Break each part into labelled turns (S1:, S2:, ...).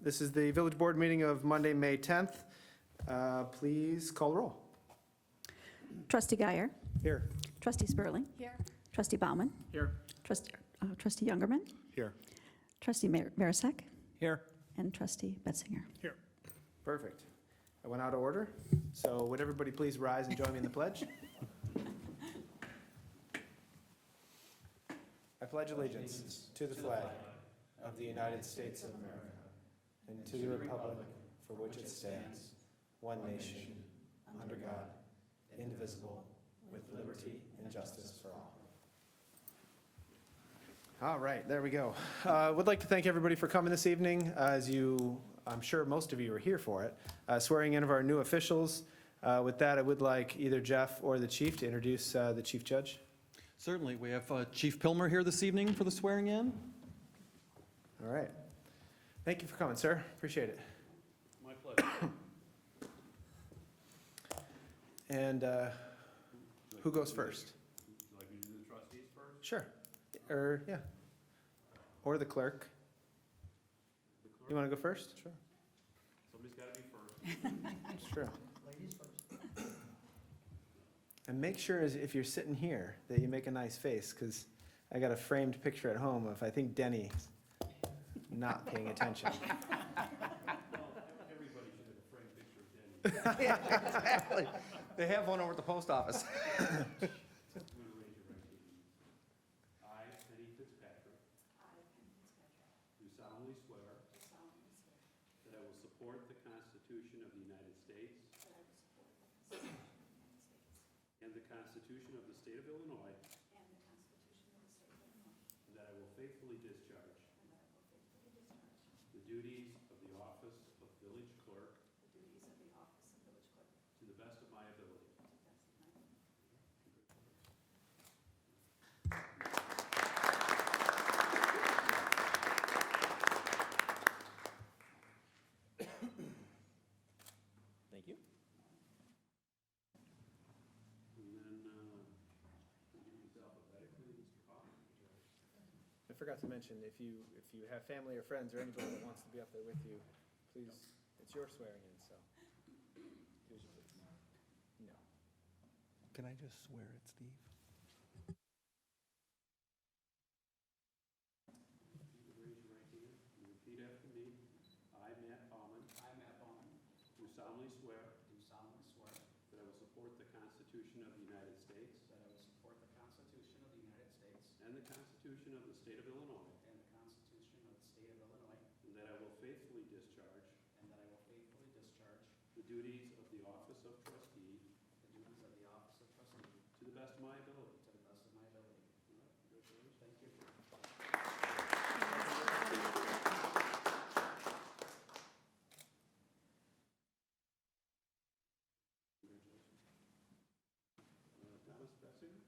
S1: This is the village board meeting of Monday, May 10th. Please call the roll.
S2: Trustee Guyer.
S1: Here.
S2: Trustee Spurling.
S3: Here.
S2: Trustee Bauman.
S1: Here.
S2: Trustee Youngerman.
S1: Here.
S2: Trustee Marisak.
S1: Here.
S2: And Trustee Betzinger.
S1: Here. Perfect. I went out of order, so would everybody please rise and join me in the pledge? I pledge allegiance to the flag of the United States of America and to the republic for which it stands, one nation, under God, indivisible, with liberty and justice for all. All right, there we go. Would like to thank everybody for coming this evening. As I'm sure most of you are here for it, swearing in of our new officials. With that, I would like either Jeff or the chief to introduce the chief judge.
S4: Certainly. We have Chief Pilmer here this evening for the swearing in.
S1: All right. Thank you for coming, sir. Appreciate it.
S4: My pleasure.
S1: And who goes first?
S5: Would you like me to do the trustees first?
S1: Sure. Yeah. Or the clerk.
S5: The clerk?
S1: You want to go first? Sure.
S5: Somebody's got to be first.
S1: It's true. And make sure, if you're sitting here, that you make a nice face, because I got a framed picture at home of, I think, Denny not paying attention.
S5: Everybody should have a framed picture of Denny.
S4: Yeah, exactly. They have one over at the post office.
S5: I'm going to raise your right hand. I, Penny Fitzpatrick. Do solemnly swear. That I will support the Constitution of the United States. And the Constitution of the State of Illinois. And that I will faithfully discharge. The duties of the office of village clerk. To the best of my ability.
S4: Thank you.
S5: And then, introduce alphabetically, Mr. Hoffman.
S1: I forgot to mention, if you have family or friends or anybody that wants to be up there with you, please, it's your swearing in, so. Here's your please. No.
S4: Can I just swear it, Steve?
S5: You can raise your right hand and repeat after me. I, Matt Bauman.
S6: I, Matt Bowman,
S5: Do solemnly swear
S6: do solemnly swear
S5: that I will support the Constitution of the United States
S6: that I will support the Constitution of the United States
S5: and the Constitution of the State of Illinois,
S6: and the Constitution of the State of Illinois,
S5: and that I will faithfully discharge
S6: and that I will faithfully discharge
S5: the duties of the office of trustee
S6: the duties of the office of trustee
S5: to the best of my ability.
S6: to the best of my ability.
S5: All right, congratulations.
S6: Thank you.
S5: Congratulations. Thomas Bessinger?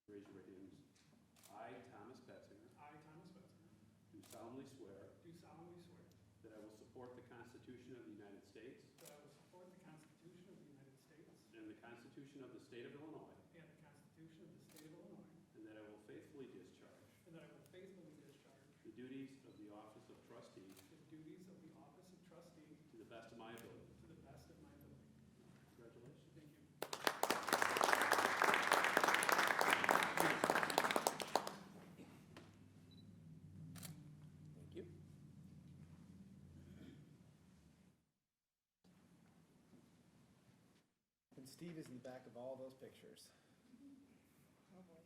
S5: Raise your right hands. I, Thomas Betzinger,
S6: I, Thomas Betzinger,
S5: do solemnly swear
S6: do solemnly swear
S5: that I will support the Constitution of the United States
S6: that I will support the Constitution of the United States
S5: and the Constitution of the State of Illinois,
S6: and the Constitution of the State of Illinois,
S5: and that I will faithfully discharge
S6: and that I will faithfully discharge
S5: the duties of the office of trustee
S6: the duties of the office of trustee
S5: to the best of my ability.
S6: to the best of my ability.
S5: Congratulations.
S6: Thank you.
S1: Thank you. And Steve is in the back of all those pictures.
S5: All right.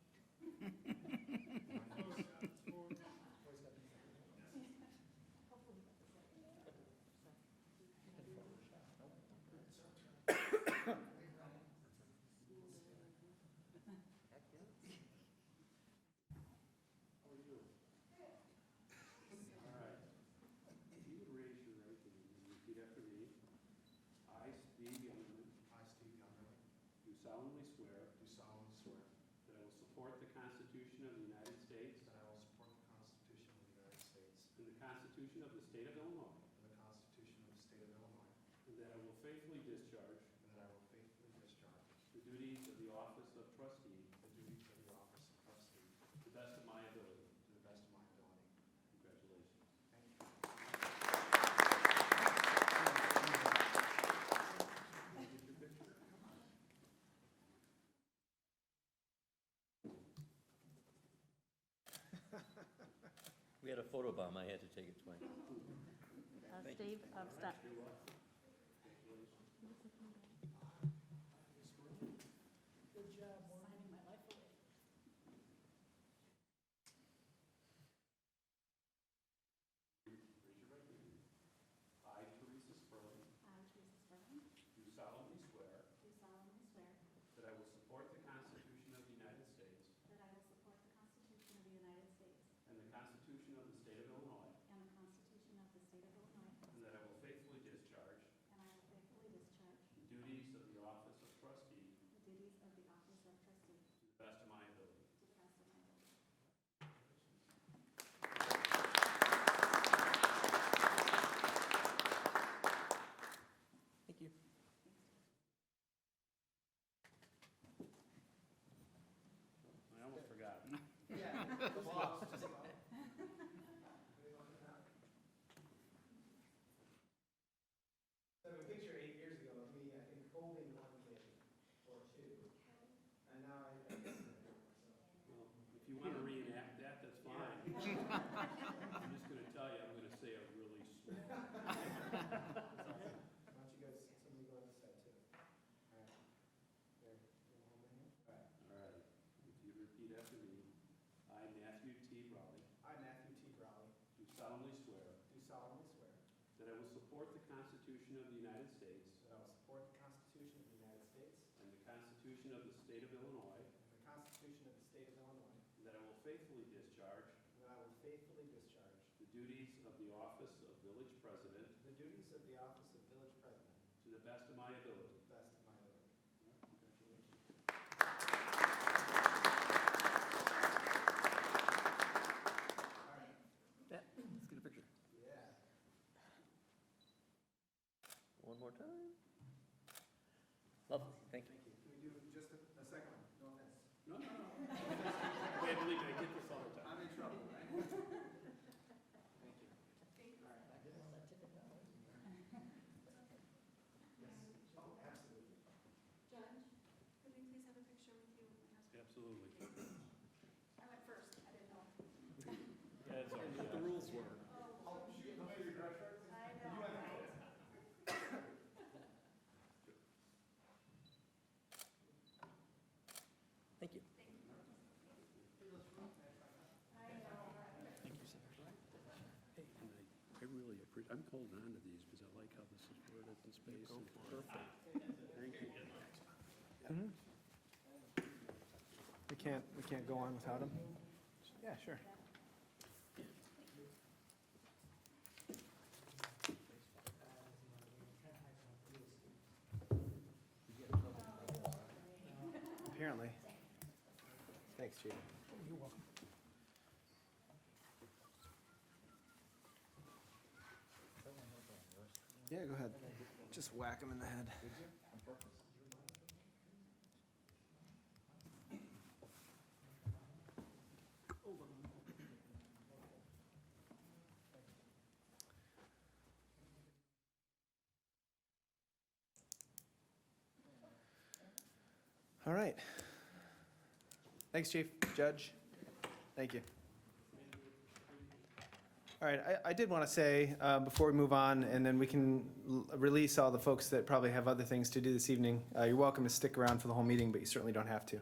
S5: If you would raise your right hand and repeat after me. I, Steve Youngerman,
S6: I, Steve Youngerman,
S5: do solemnly swear
S6: do solemnly swear
S5: that I will support the Constitution of the United States
S6: that I will support the Constitution of the United States
S5: Constitution of the State of Illinois,
S6: and the Constitution of the State of Illinois,
S5: and that I will faithfully discharge
S6: and that I will faithfully discharge
S5: the duties of the office of trustee
S6: the duties of the office of trustee
S5: to the best of my ability.
S6: to the best of my ability.
S5: Congratulations.
S6: Thank you.
S3: We had a photo bomb, I had to take it twice.
S2: Steve, stop.
S5: Raise your right hand. I, Teresa Sperling,
S7: I, Teresa Sperling,
S5: do solemnly swear
S7: do solemnly swear
S5: that I will support the Constitution of the United States
S7: that I will support the Constitution of the United States
S5: and the Constitution of the State of Illinois,
S7: and the Constitution of the State of Illinois,
S5: and that I will faithfully discharge
S7: and I will faithfully discharge
S5: the duties of the office of trustee
S7: the duties of the office of trustee
S5: to the best of my ability.
S7: to the best of my ability.
S3: Thank you.
S5: I almost forgot.
S1: So I have a picture 8 years ago of me, I think, holding one kid or two. And now I guess I do it myself.
S5: Well, if you want to reenact that, that's fine. I'm just going to tell you, I'm going to say it really slow.
S1: Why don't you guys, somebody go on this side too? All right. There, you wanna hold my hand? All right.
S5: All right. If you repeat after me, I, Matthew T. Brawley,
S1: I, Matthew T. Brawley,
S5: do solemnly swear
S1: do solemnly swear
S5: that I will support the Constitution of the United States
S1: that I will support the Constitution of the United States
S5: and the Constitution of the State of Illinois,
S1: and the Constitution of the State of Illinois,
S5: and that I will faithfully discharge
S1: and that I will faithfully discharge
S5: the duties of the office of village president
S1: the duties of the office of village president
S5: to the best of my ability.
S1: to the best of my ability.
S5: Congratulations.
S3: Let's get a picture.
S1: Yeah.
S3: One more time. Lovely, thank you.
S1: Can we do just a second one? No offense.
S5: No, no, no. Wait, believe me, I get this all the time.
S1: I'm in trouble, right? Thank you. All right. Yes. Oh, absolutely.
S7: Judge, could we please have a picture with you with my husband?
S5: Absolutely.
S7: I went first, I didn't know.
S5: Yeah, it's all right.
S4: The rules were.
S1: Oh, shoot, nobody your brush shorts?
S7: I know, right?
S3: Thank you.
S5: Hey, and I really appreciate, I'm holding on to these because I like how this is worded in space. and perfect. Thank you.
S1: We can't go on without him? Yeah, sure. Apparently. Thanks, Chief. You're welcome. Yeah, go ahead. Just whack him in the head. All right. Thanks, Chief. Judge, thank you. All right, I did want to say, before we move on, and then we can release all the folks that probably have other things to do this evening. You're welcome to stick around for the whole meeting, but you certainly don't have to.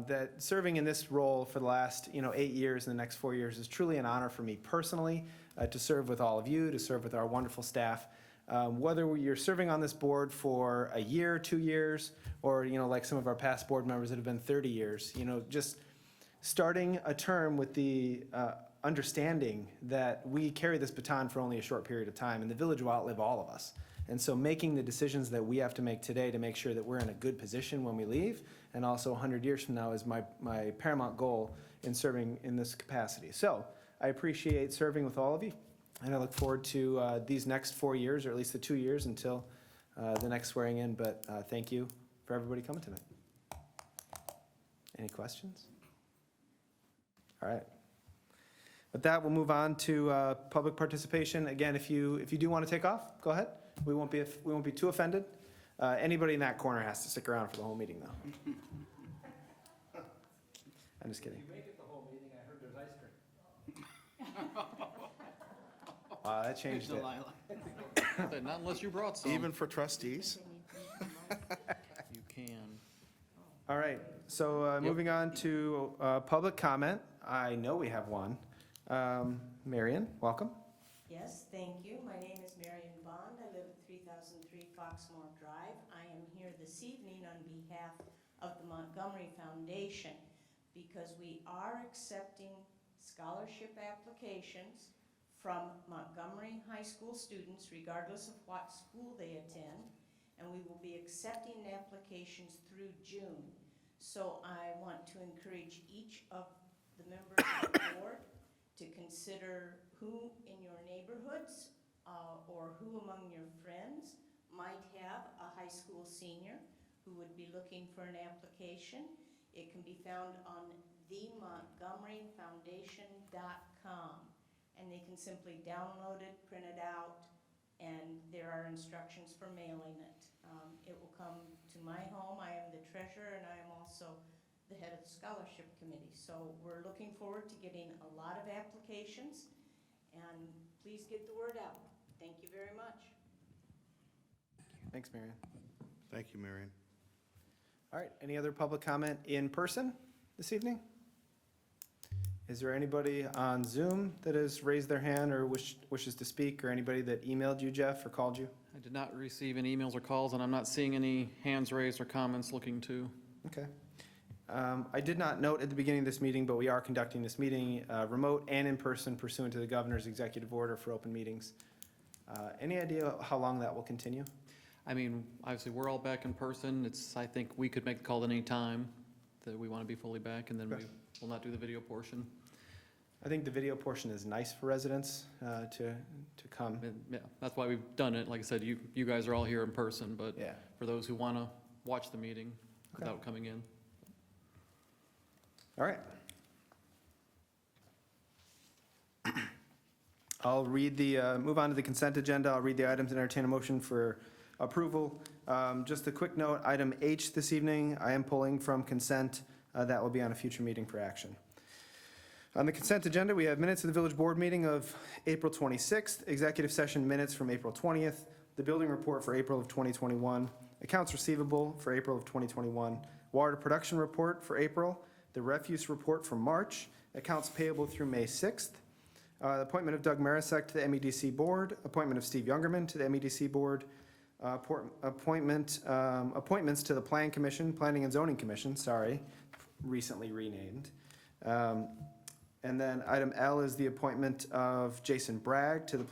S1: That serving in this role for the last, 8 years and the next 4 years is truly an honor for me personally, to serve with all of you, to serve with our wonderful staff. Whether you're serving on this board for a year, 2 years, or, like some of our past board members that have been 30 years, just starting a term with the understanding that we carry this baton for only a short period of time, and the village will outlive all of us. And so making the decisions that we have to make today to make sure that we're in a good position when we leave, and also 100 years from now, is my paramount goal in serving in this capacity. So I appreciate serving with all of you. And I look forward to these next 4 years, or at least the 2 years until the next swearing in. But thank you for everybody coming tonight. Any questions? All right. With that, we'll move on to public participation. Again, if you do want to take off, go ahead. We won't be too offended. Anybody in that corner has to stick around for the whole meeting, though. I'm just kidding.
S6: If you make it the whole meeting, I heard there's ice cream.
S1: Wow, that changed it.
S4: Not unless you brought some.
S6: Even for trustees?
S4: You can.
S1: All right, so moving on to public comment. I know we have one. Marion, welcome.
S8: Yes, thank you. My name is Marion Bond. I live at 3003 Foxmore Drive. I am here this evening on behalf of the Montgomery Foundation because we are accepting scholarship applications from Montgomery High School students, regardless of what school they attend, and we will be accepting applications through June. So I want to encourage each of the members of the board to consider who in your neighborhoods or who among your friends might have a high school senior who would be looking for an application. It can be found on themontgomeryfoundation.com, and they can simply download it, print it out, and there are instructions for mailing it. It will come to my home. I am the treasurer, and I am also the head of the scholarship committee. So we're looking forward to getting a lot of applications, and please get the word out. Thank you very much.
S1: Thanks, Marion.
S6: Thank you, Marion.
S1: All right, any other public comment in person this evening? Is there anybody on Zoom that has raised their hand or wishes to speak, or anybody that emailed you, Jeff, or called you?
S4: I did not receive any emails or calls, and I'm not seeing any hands raised or comments looking to.
S1: Okay. I did not note at the beginning of this meeting, but we are conducting this meeting remote and in person pursuant to the governor's executive order for open meetings. Any idea how long that will continue?
S4: I mean, obviously, we're all back in person. I think we could make the call at any time that we want to be fully back, and then we
S1: Okay.
S4: will not do the video portion.
S1: I think the video portion is nice for residents to come.
S4: And, yeah, that's why we've done it. Like I said, you guys are all here in person, but
S1: Yeah.
S4: for those who want to watch the meeting
S1: Okay.
S4: without coming in.
S1: All right. I'll move on to the consent agenda. I'll read the items and entertain a motion for approval. Just a quick note, item H this evening, I am pulling from consent. That will be on a future meeting for action. On the consent agenda, we have minutes of the village board meeting of April 26th, executive session minutes from April 20th, the building report for April of 2021, accounts receivable for April of 2021, water production report for April, the refuse report for March, accounts payable through May 6th, appointment of Doug Marisek to the MEDC board, appointment of Steve Youngerman to the MEDC board, appointments to the Planning and Zoning Commission, recently renamed. And then item L is the appointment of Jason Bragg to the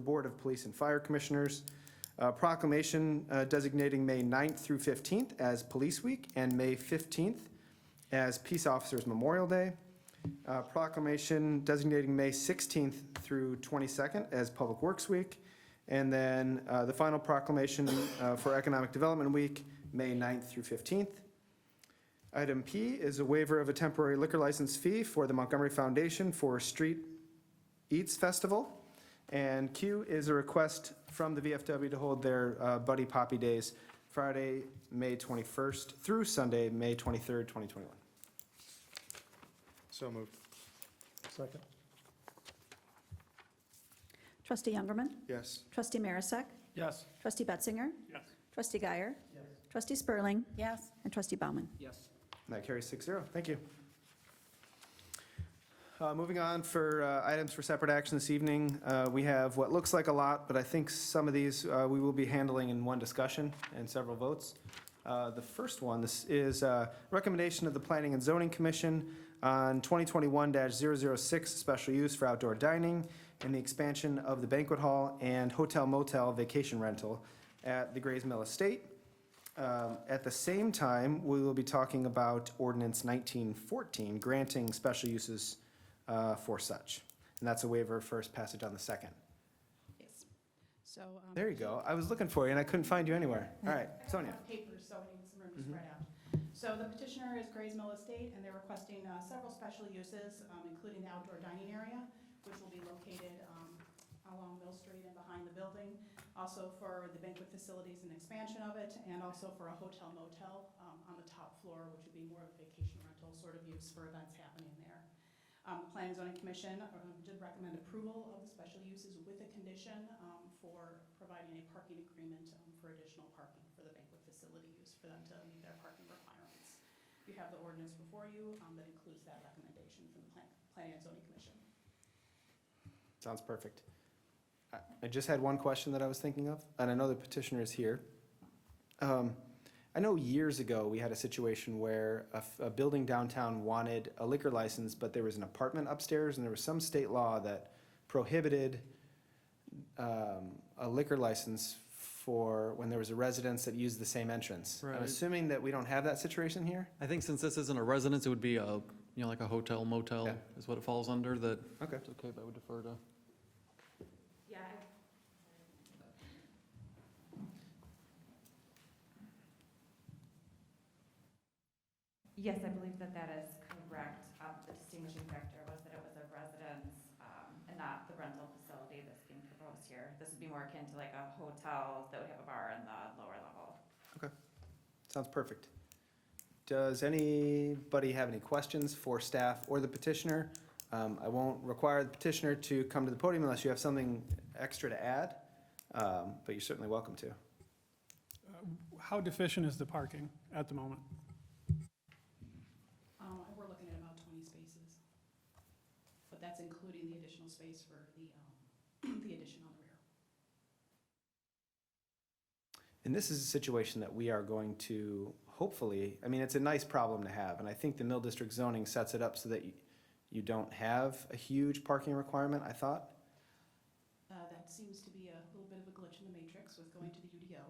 S1: Board of Police and Fire Commissioners. Proclamation designating May 9th through 15th as Police Week and May 15th as Peace Officers Memorial Day. Proclamation designating May 16th through 22nd as Public Works Week. And then the final proclamation for Economic Development Week, May 9th through 15th. Item P is a waiver of a temporary liquor license fee for the Montgomery Foundation for Street Eats Festival. And Q is a request from the VFW to hold their Buddy Poppy Days Friday, May 21st through Sunday, May 23rd, 2021.
S6: So moved.
S1: Second.
S2: Trustee Youngerman.
S6: Yes.
S2: Trustee Marisak.
S1: Yes.
S2: Trustee Betzinger.
S5: Yes.
S2: Trustee Guyer. Trustee Spurling.
S8: Yes.
S2: And Trustee Bauman.
S3: Yes.
S1: That carries 6-0. Thank you. Moving on for items for separate action this evening, we have what looks like a lot, but I think some of these we will be handling in one discussion and several votes. The first one, this is recommendation of the Planning and Zoning Commission on 2021-006 special use for outdoor dining and the expansion of the banquet hall and hotel motel vacation rental at the Grays Mill Estate. At the same time, we will be talking about ordinance 1914, granting special uses for such. and that's a waiver of first passage on the second.
S9: Yes. So.
S1: There you go. I was looking for you and I couldn't find you anywhere. All right, Sonia.
S9: Papers, so I need some room to
S1: Mhm.
S9: spread out. So the petitioner is Gray's Mill Estate, and they're requesting several special uses, including the outdoor dining area, which will be located along Mill Street and behind the building. Also for the banquet facilities and expansion of it, and also for a hotel motel on the top floor, which would be more of a vacation rental sort of use for events happening there. The Planning and Zoning Commission did recommend approval of the special uses with a condition for providing a parking agreement for additional parking for the banquet facility use for them to meet their parking requirements. You have the ordinance before you that includes that recommendation from the Planning and Zoning Commission.
S1: Sounds perfect. I just had one question that I was thinking of, and I know the petitioner is here. I know years ago, we had a situation where a building downtown wanted a liquor license, but there was an apartment upstairs, and there was some state law that prohibited a liquor license for when there was a residence that used the same entrance. I'm
S4: Right.
S1: assuming that we don't have that situation here?
S4: I think since this isn't a residence, it would be a, like a hotel motel
S1: Yeah.
S4: is what it falls under, that
S1: Okay.
S4: it's okay, but I would defer to.
S7: Yeah.
S10: Yes, I believe that that is correct. The distinguishing factor was that it was a residence and not the rental facility that's being proposed here. This would be more akin to like a hotel that would have a bar in the lower level.
S1: Sounds perfect. Does anybody have any questions for staff or the petitioner? I won't require the petitioner to come to the podium unless you have something extra to add, but you're certainly welcome to.
S11: How deficient is the parking at the moment?
S9: We're looking at about 20 spaces, but that's including the additional space for the addition on the rear.
S1: And this is a situation that we are going to hopefully, I mean, it's a nice problem to have, and I think the Mill District zoning sets it up so that you don't have a huge parking requirement, I thought.
S9: That seems to be a little bit of a glitch in the matrix with going to the UDO.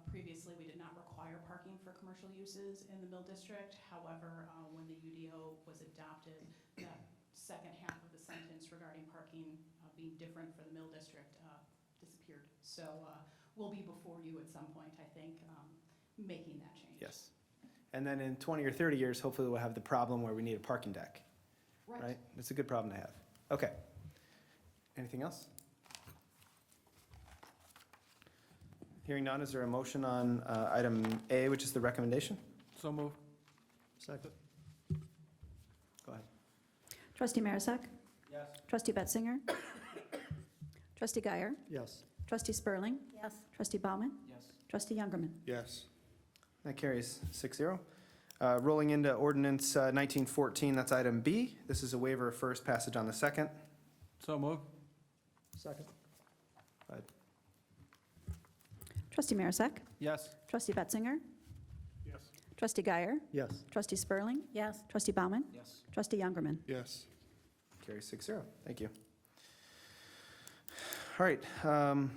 S9: Previously, we did not require parking for commercial uses in the Mill District. However, when the UDO was adopted, that second half of the sentence regarding parking being different for the Mill District disappeared. So we'll be before you at some point, I think, making that change.
S1: Yes. And then in 20 or 30 years, hopefully we'll have the problem where we need a parking deck, right? It's a good problem to have. Okay. Anything else? Hearing none, is there a motion on item A, which is the recommendation?
S11: So moved.
S6: Second.
S1: Go ahead.
S2: Trustee Marisak?
S6: Yes.
S2: Trustee Betzinger? Trustee Guyer?
S6: Yes.
S2: Trustee Spurling?
S7: Yes.
S2: Trustee Bauman,
S11: Yes.
S2: Trustee Youngerman?
S6: Yes.
S1: That carries 6-0. Rolling into ordinance 1914, that's item B. This is a waiver of first passage on the second.
S11: So moved.
S6: Second.
S1: Go ahead.
S2: Trustee Marisak?
S11: Yes.
S2: Trustee Betzinger?
S11: Yes.
S2: Trustee Guyer?
S6: Yes.
S2: Trustee Spurling?
S7: Yes.
S2: Trustee Bauman,
S11: Yes.
S2: Trustee Youngerman?
S6: Yes.
S1: Carries 6-0. Thank you. All right, the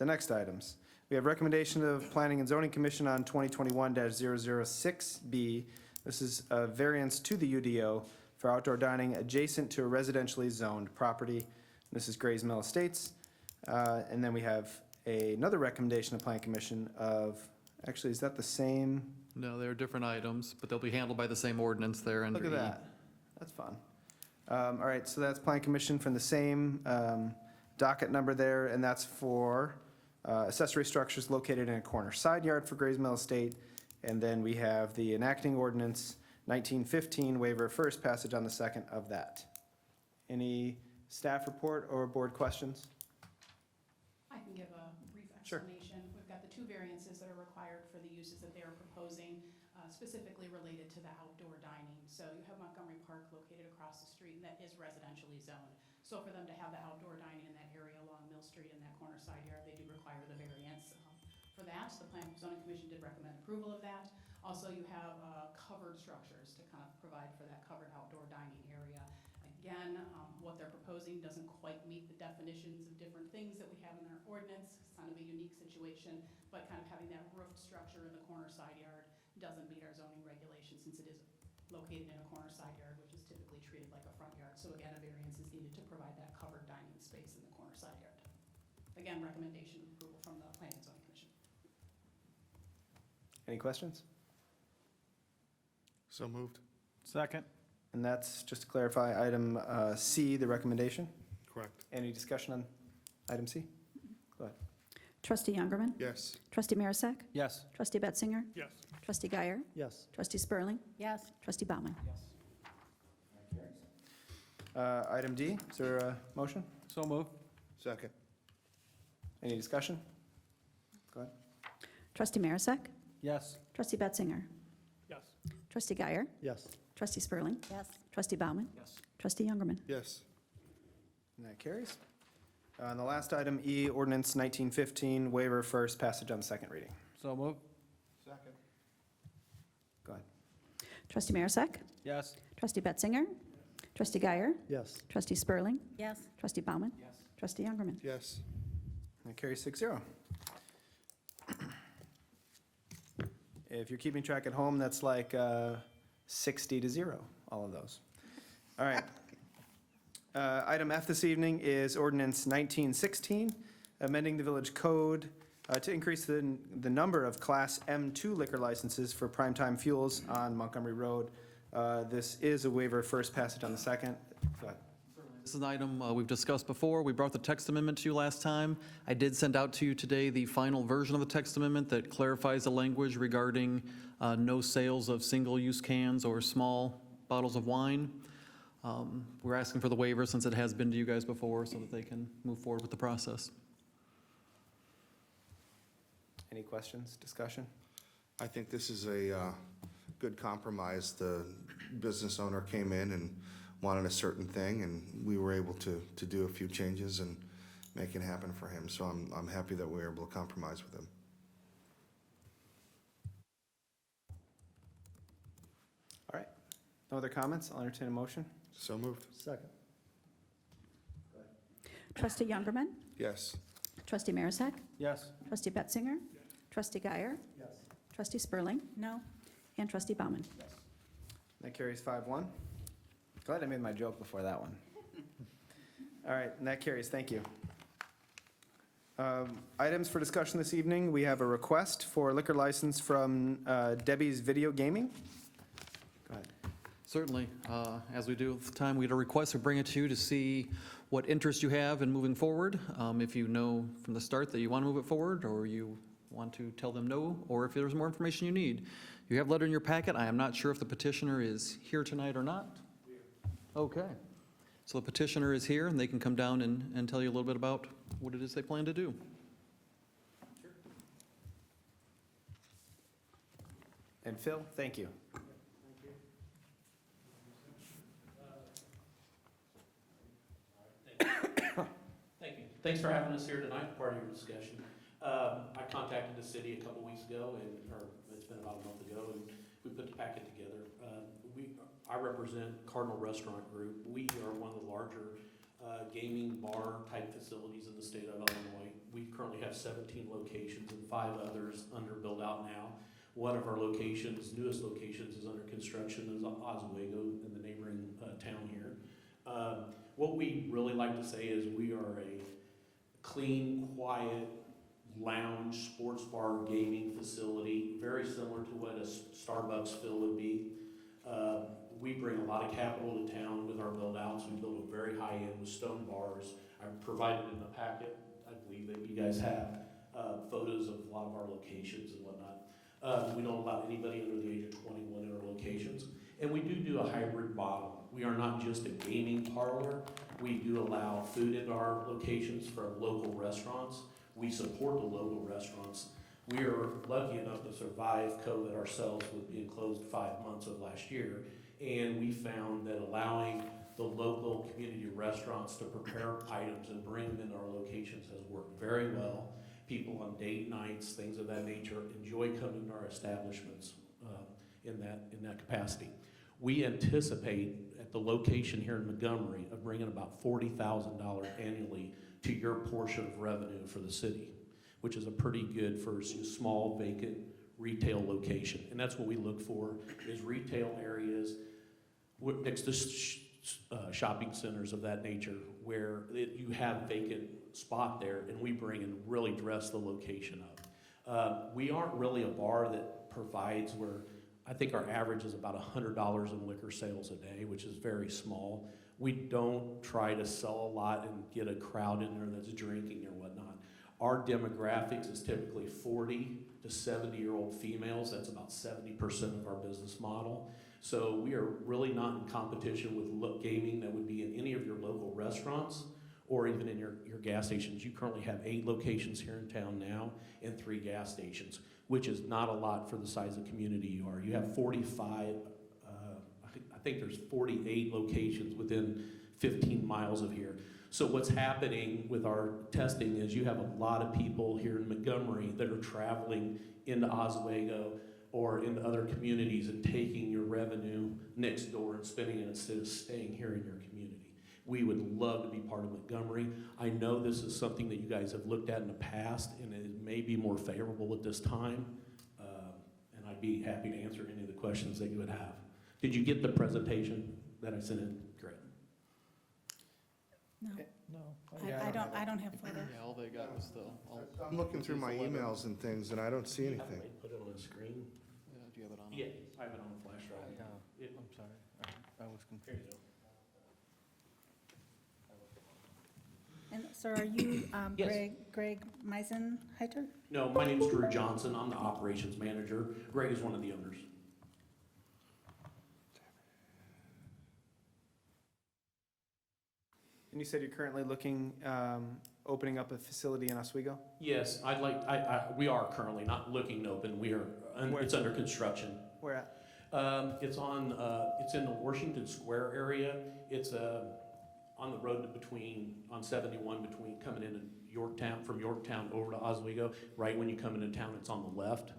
S1: next items. We have recommendation of Planning and Zoning Commission on 2021-006B. This is a variance to the UDO for outdoor dining adjacent to a residentially zoned property. This is Gray's Mill Estates. And then we have another recommendation of Planning Commission of, actually, is that the same?
S4: No, they're different items, but they'll be handled by the same ordinance there under E.
S1: Look at that. That's fun. All right, so that's Planning Commission from the same docket number there, and that's for accessory structures located in a corner side yard for Gray's Mill Estate. And then we have the enacting ordinance 1915, waiver of first, passage on the second of that. Any staff report or board questions?
S9: I can give a brief
S1: Sure.
S9: explanation. We've got the two variances that are required for the uses that they are proposing, specifically related to the outdoor dining. So you have Montgomery Park located across the street, and that is residentially zoned. So for them to have the outdoor dining in that area along Mill Street in that corner side yard, they do require the variance for that. The Planning and Zoning Commission did recommend approval of that. Also, you have covered structures to kind of provide for that covered outdoor dining area. Again, what they're proposing doesn't quite meet the definitions of different things that we have in our ordinance. It's kind of a unique situation, but kind of having that roofed structure in the corner side yard doesn't meet our zoning regulations since it is located in a corner side yard, which is typically treated like a front yard. So again, a variance is needed to provide that covered dining space in the corner side yard. Again, recommendation approval from the Planning and Zoning Commission.
S1: Any questions?
S6: So moved.
S11: Second.
S1: And that's, just to clarify, item C, the recommendation.
S6: Correct.
S1: Any discussion on item C? Go ahead.
S2: Trustee Youngerman.
S6: Yes.
S2: Trustee Marisak.
S11: Yes.
S2: Trustee Betzinger.
S11: Yes.
S2: Trustee Guyer.
S1: Yes.
S2: Trustee Spurling.
S7: Yes.
S2: Trustee Bauman.
S1: Item D, is there a motion?
S11: So moved.
S6: Second.
S1: Any discussion? Go ahead.
S2: Trustee Marisak.
S11: Yes.
S2: Trustee Betzinger.
S11: Yes.
S2: Trustee Guyer.
S6: Yes.
S2: Trustee Spurling.
S7: Yes.
S2: Trustee Bauman.
S11: Yes.
S2: Trustee Youngerman.
S6: Yes.
S1: And that carries. And the last item, E, ordinance 1915, waiver first, passage on second reading.
S11: So moved.
S6: Second.
S1: Go ahead.
S2: Trustee Marisak.
S11: Yes.
S2: Trustee Betzinger. Trustee Guyer.
S6: Yes.
S2: Trustee Spurling.
S7: Yes.
S2: Trustee Bauman.
S11: Yes.
S2: Trustee Youngerman.
S6: Yes.
S1: That carries 6-0. If you're keeping track at home, that's like 60-0, all of those. All right. Item F this evening is ordinance 1916, amending the village code to increase the number of Class M2 liquor licenses for primetime fuels on Montgomery Road. This is a waiver, first passage on the second. Go ahead.
S4: This is an item we've discussed before. We brought the text amendment to you last time. I did send out to you today the final version of the text amendment that clarifies the language regarding no sales of single-use cans or small bottles of wine. We're asking for the waiver since it has been to you guys before so that they can move forward with the process.
S1: Any questions, discussion?
S12: I think this is a good compromise. The business owner came in and wanted a certain thing, and we were able to do a few changes and make it happen for him. So I'm happy that we were able to compromise with him.
S1: All right. No other comments? I'll entertain a motion.
S12: So moved.
S6: Second.
S2: Trustee Youngerman.
S12: Yes.
S2: Trustee Marisak.
S11: Yes.
S2: Trustee Betzinger. Trustee Guyer.
S6: Yes.
S2: Trustee Spurling.
S7: No.
S2: And Trustee Bauman.
S1: That carries 5-1. Glad I made my joke before that one. All right, and that carries, thank you. Items for discussion this evening, we have a request for liquor license from Debbie's Video Gaming. Go ahead.
S4: Certainly, as we do at the time, we had a request, we bring it to you to see what interest you have in moving forward. If you know from the start that you want to move it forward, or you want to tell them no, or if there's more information you need. You have a letter in your packet. I am not sure if the petitioner is here tonight or not. Okay. So the petitioner is here, and they can come down and tell you a little bit about what it is they plan to do.
S1: And Phil, thank you.
S5: Thank you. Thanks for having us here tonight, part of your discussion. I contacted the city a couple weeks ago, or it's been about a month ago, and we put the packet together. I represent Cardinal Restaurant Group. We are one of the larger gaming bar type facilities in the state of Illinois. We currently have 17 locations and 5 others under build out now. One of our locations, newest locations, is under construction is Oswego in the neighboring town here. What we really like to say is we are a clean, quiet, lounge, sports bar, gaming facility, very similar to what a Starbucks fill would be. We bring a lot of capital to town with our build-outs. We build a very high-end with stone bars. I provided in the packet, I believe that you guys have, photos of a lot of our locations and whatnot. We don't allow anybody under the age of 21 in our locations. And we do a hybrid model. We are not just a gaming parlor. We do allow food in our locations from local restaurants. We support the local restaurants. We are lucky enough to survive COVID ourselves with being closed 5 months of last year. And we found that allowing the local community restaurants to prepare items and bring them into our locations has worked very well. People on date nights, things of that nature, enjoy coming to our establishments in that capacity. We anticipate at the location here in Montgomery of bringing about $40,000 annually to your portion of revenue for the city, which is a pretty good for small vacant retail location. And that's what we look for, is retail areas next to shopping centers of that nature where you have vacant spot there, and we bring and really dress the location up. We aren't really a bar that provides where, I think our average is about $100 in liquor sales a day, which is very small. We don't try to sell a lot and get a crowd in there that's drinking or whatnot. Our demographics is typically 40 to 70-year-old females. That's about 70% of our business model. So we are really not in competition with gaming that would be in any of your local restaurants or even in your gas stations. You currently have 8 locations here in town now and 3 gas stations, which is not a lot for the size of community you are. You have 45, I think there's 48 locations within 15 miles of here. So what's happening with our testing is you have a lot of people here in Montgomery that are traveling into Oswego or into other communities and taking your revenue next door and spending it instead of staying here in your community. We would love to be part of Montgomery. I know this is something that you guys have looked at in the past, and it may be more favorable at this time, and I'd be happy to answer any of the questions that you would have. Did you get the presentation that I sent in? Great.
S9: No,
S1: Yeah,
S9: I don't have photos.
S4: Yeah, all they got was
S12: I'm looking through my emails and things, and I don't see anything.
S5: Put it on the screen.
S4: do you have it on?
S5: Yeah, I have it on a flash drive.
S6: I'm sorry, I was
S5: Here
S6: confused.
S5: you go.
S9: And sir, are you
S5: Yes.
S9: Greg Meisenheiter?
S5: No, my name's Drew Johnson. I'm the operations manager. Greg is one of the owners.
S1: And you said you're currently looking, opening up a facility in Oswego?
S5: Yes, we are currently not looking to open. It's under construction.
S1: Where at?
S5: It's in the Washington Square area. It's on the road on 71 between coming into Yorktown, from Yorktown over to Oswego. Right when you come into town, it's on the left.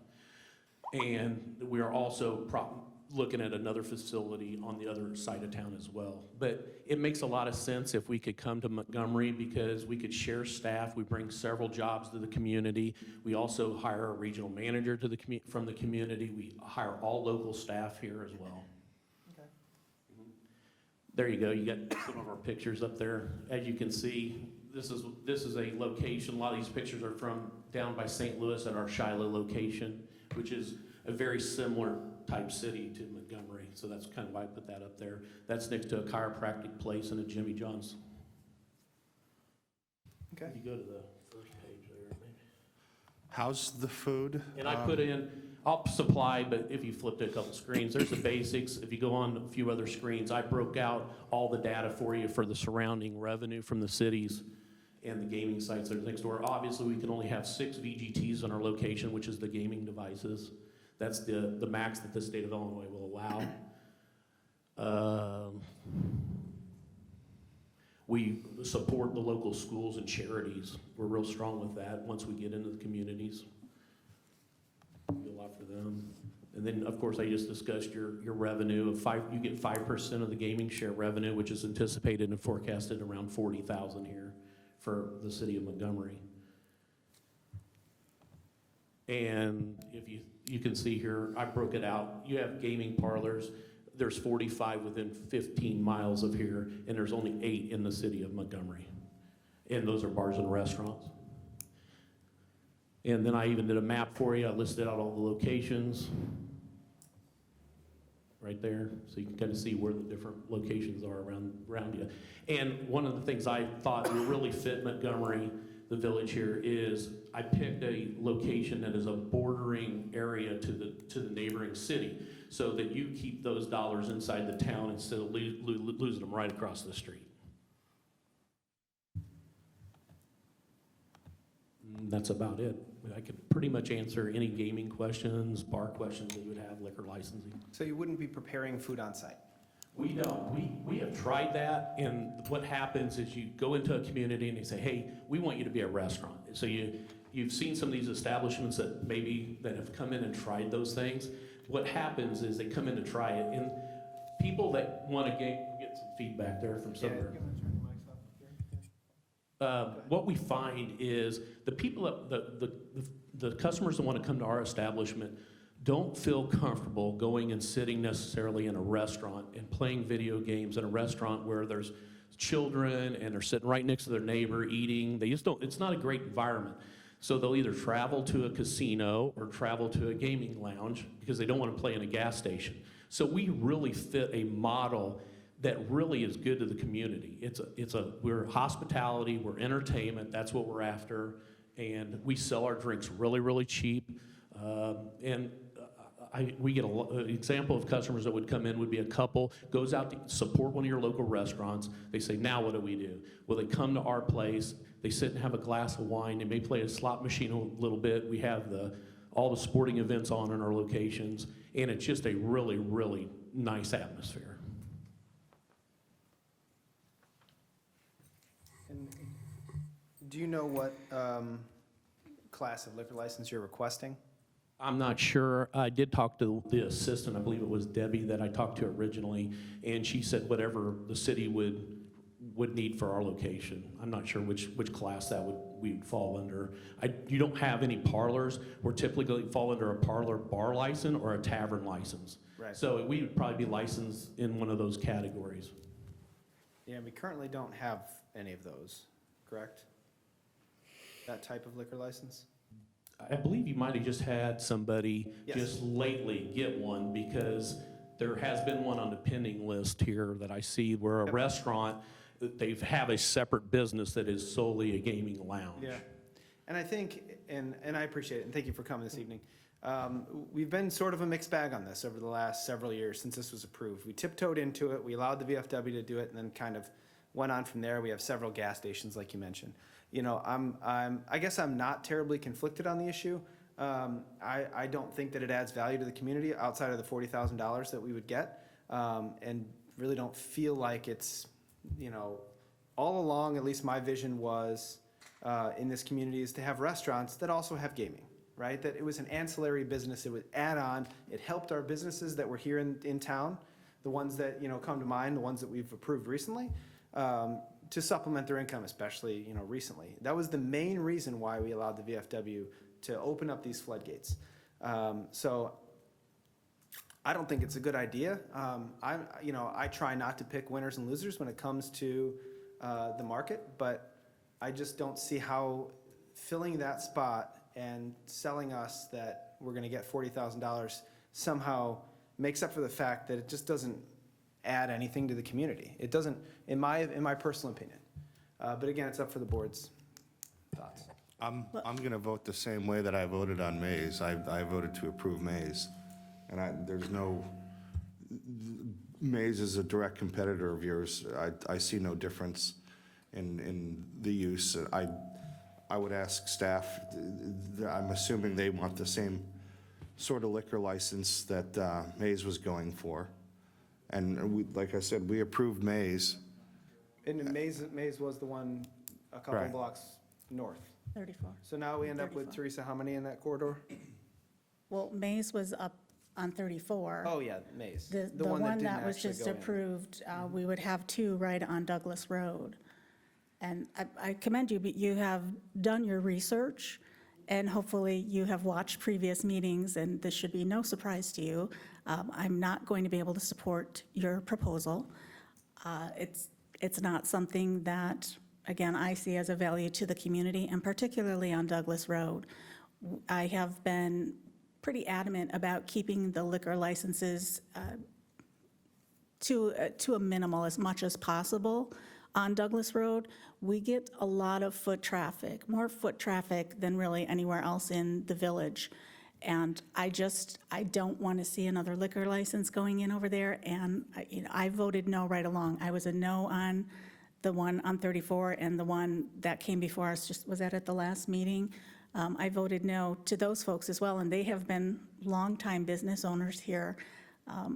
S5: And we are also looking at another facility on the other side of town as well. But it makes a lot of sense if we could come to Montgomery because we could share staff. We bring several jobs to the community. We also hire a regional manager from the community. We hire all local staff here as well.
S1: Okay.
S5: There you go. You got some of our pictures up there. As you can see, this is a location. A lot of these pictures are from down by St. Louis at our Shiloh location, which is a very similar type city to Montgomery. So that's kind of why I put that up there. That's next to a chiropractic place and a Jimmy John's.
S1: Okay.
S5: If you go to the first page there, maybe.
S12: How's the food?
S5: And I put in, I'll supply, but if you flip to a couple screens, there's the basics. If you go on a few other screens, I broke out all the data for you for the surrounding revenue from the cities and the gaming sites that are next door. Obviously, we can only have 6 VGTs on our location, which is the gaming devices. That's the max that the state of Illinois will allow. We support the local schools and charities. We're real strong with that once we get into the communities. We do a lot for them. And then, of course, I just discussed your revenue of you get 5% of the gaming share revenue, which is anticipated and forecasted around $40,000 here for the city of Montgomery. And if you can see here, I broke it out. You have gaming parlors. There's 45 within 15 miles of here, and there's only 8 in the city of Montgomery. And those are bars and restaurants. And then I even did a map for you. I listed out all the locations right there, so you can kind of see where the different locations are around you. And one of the things I thought would really fit Montgomery, the village here, is I picked a location that is a bordering area to the neighboring city, so that you keep those dollars inside the town instead of losing them right across the street. And that's about it. I could pretty much answer any gaming questions, bar questions that you would have, liquor licensing.
S1: So you wouldn't be preparing food on site?
S5: We don't. We have tried that, and what happens is you go into a community and they say, hey, we want you to be a restaurant. So you've seen some of these establishments that have come in and tried those things. What happens is they come in to try it, and people that want to get some feedback there from somewhere. What we find is the people, the customers that want to come to our establishment don't feel comfortable going and sitting necessarily in a restaurant and playing video games in a restaurant where there's children and they're sitting right next to their neighbor eating. They just don't, it's not a great environment. So they'll either travel to a casino or travel to a gaming lounge because they don't want to play in a gas station. So we really fit a model that really is good to the community. We're hospitality, we're entertainment, that's what we're after, and we sell our drinks really, really cheap. We get an example of customers that would come in would be a couple, goes out to support one of your local restaurants. They say, now what do we do? Well, they come to our place, they sit and have a glass of wine, they may play a slot machine a little bit. We have all the sporting events on in our locations, and it's just a really, really nice atmosphere.
S1: And do you know what class of liquor license you're requesting?
S5: I'm not sure. I did talk to the assistant, I believe it was Debbie that I talked to originally, and she said whatever the city would need for our location. I'm not sure which class that we'd fall under. You don't have any parlors. We're typically going to fall under a parlor bar license or a tavern license.
S1: Right.
S5: So we would probably be licensed in one of those categories.
S1: Yeah, we currently don't have any of those, correct? That type of liquor license?
S5: I believe you might have just had somebody
S1: Yes.
S5: just lately get one because there has been one on the pending list here that I see where a restaurant, they have a separate business that is solely a gaming lounge.
S1: Yeah, and I think, and I appreciate it, and thank you for coming this evening. We've been sort of a mixed bag on this over the last several years since this was approved. We tiptoed into it, we allowed the VFW to do it, and then kind of went on from there. We have several gas stations, like you mentioned. You know, I guess I'm not terribly conflicted on the issue. I don't think that it adds value to the community outside of the $40,000 that we would get, and really don't feel like it's, you know, all along, at least my vision was in this community is to have restaurants that also have gaming, right? That it was an ancillary business, it would add on, it helped our businesses that were here in town, the ones that, you know, come to mind, the ones that we've approved recently, to supplement their income, especially, you know, recently. That was the main reason why we allowed the VFW to open up these floodgates. So I don't think it's a good idea. I try not to pick winners and losers when it comes to the market, but I just don't see how filling that spot and selling us that we're gonna get $40,000 somehow makes up for the fact that it just doesn't add anything to the community. It doesn't, in my personal opinion. But again, it's up for the board's thoughts.
S12: I'm going to vote the same way that I voted on Mays. I voted to approve Mays. And there's no, Mays is a direct competitor of yours. I see no difference in the use. I would ask staff, I'm assuming they want the same sort of liquor license that Mays was going for. And like I said, we approved Mays.
S1: And Mays was the one a couple
S12: Right.
S1: blocks north.
S2: 34.
S1: So now we end up with,
S2: 34.
S1: Teresa, how many in that corridor?
S2: Well, Mays was up on 34.
S1: Oh, yeah, Mays.
S2: The
S1: that
S2: one
S1: didn't
S2: that was
S1: actually
S2: just
S1: go in.
S2: approved, we would have two right on Douglas Road. And I commend you, but you have done your research, and hopefully you have watched previous meetings, and this should be no surprise to you. I'm not going to be able to support your proposal. It's not something that, again, I see as a value to the community, and particularly on Douglas Road. I have been pretty adamant about keeping the liquor licenses to a minimal as much as possible on Douglas Road. We get a lot of foot traffic, more foot traffic than really anywhere else in the village. And I don't want to see another liquor license going in over there. And I voted no right along. I was a no on the one on 34, and the one that came before us, was that at the last meeting? I voted no to those folks as well, and they have been longtime business owners here.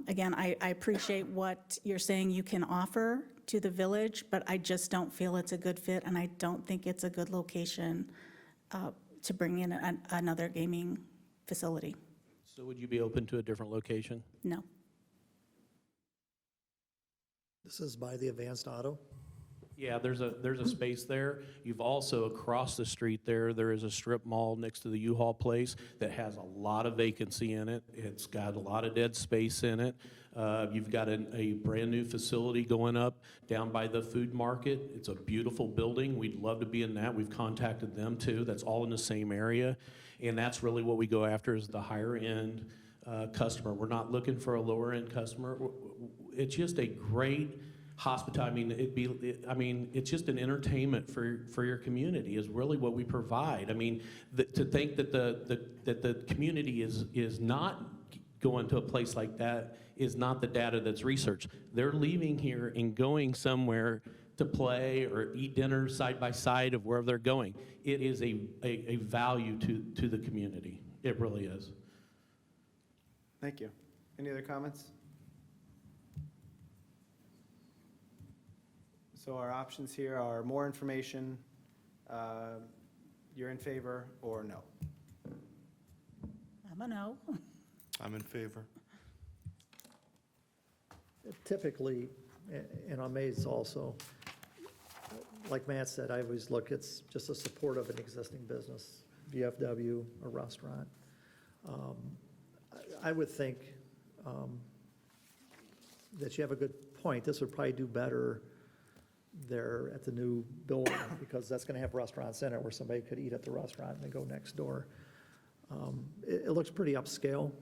S2: Again, I appreciate what you're saying you can offer to the village, but I just don't feel it's a good fit, and I don't think it's a good location to bring in another gaming facility.
S5: So would you be open to a different location?
S2: No.
S13: This is by the Advanced Auto.
S5: Yeah, there's a space there. You've also, across the street there is a strip mall next to the U-Haul place that has a lot of vacancy in it. It's got a lot of dead space in it. You've got a brand-new facility going up down by the food market. It's a beautiful building. We'd love to be in that. We've contacted them too. That's all in the same area. And that's really what we go after, is the higher-end customer. We're not looking for a lower-end customer. It's just a great hospitality. I mean, it's just an entertainment for your community is really what we provide. I mean, to think that the community is not going to a place like that is not the data that's researched. They're leaving here and going somewhere to play or eat dinner side by side of wherever they're going. It is a value to the community. It really is.
S1: Thank you. Any other comments? So our options here are more information, you're in favor, or no.
S2: I'm a no.
S12: I'm in favor.
S6: Typically, and I'm amazed also, like Matt said, I always look, it's just a support of an existing business, VFW, a restaurant. I would think that you have a good point. This would probably do better there at the new building, because that's going to have restaurants in it where somebody could eat at the restaurant and then go next door. It looks pretty upscale.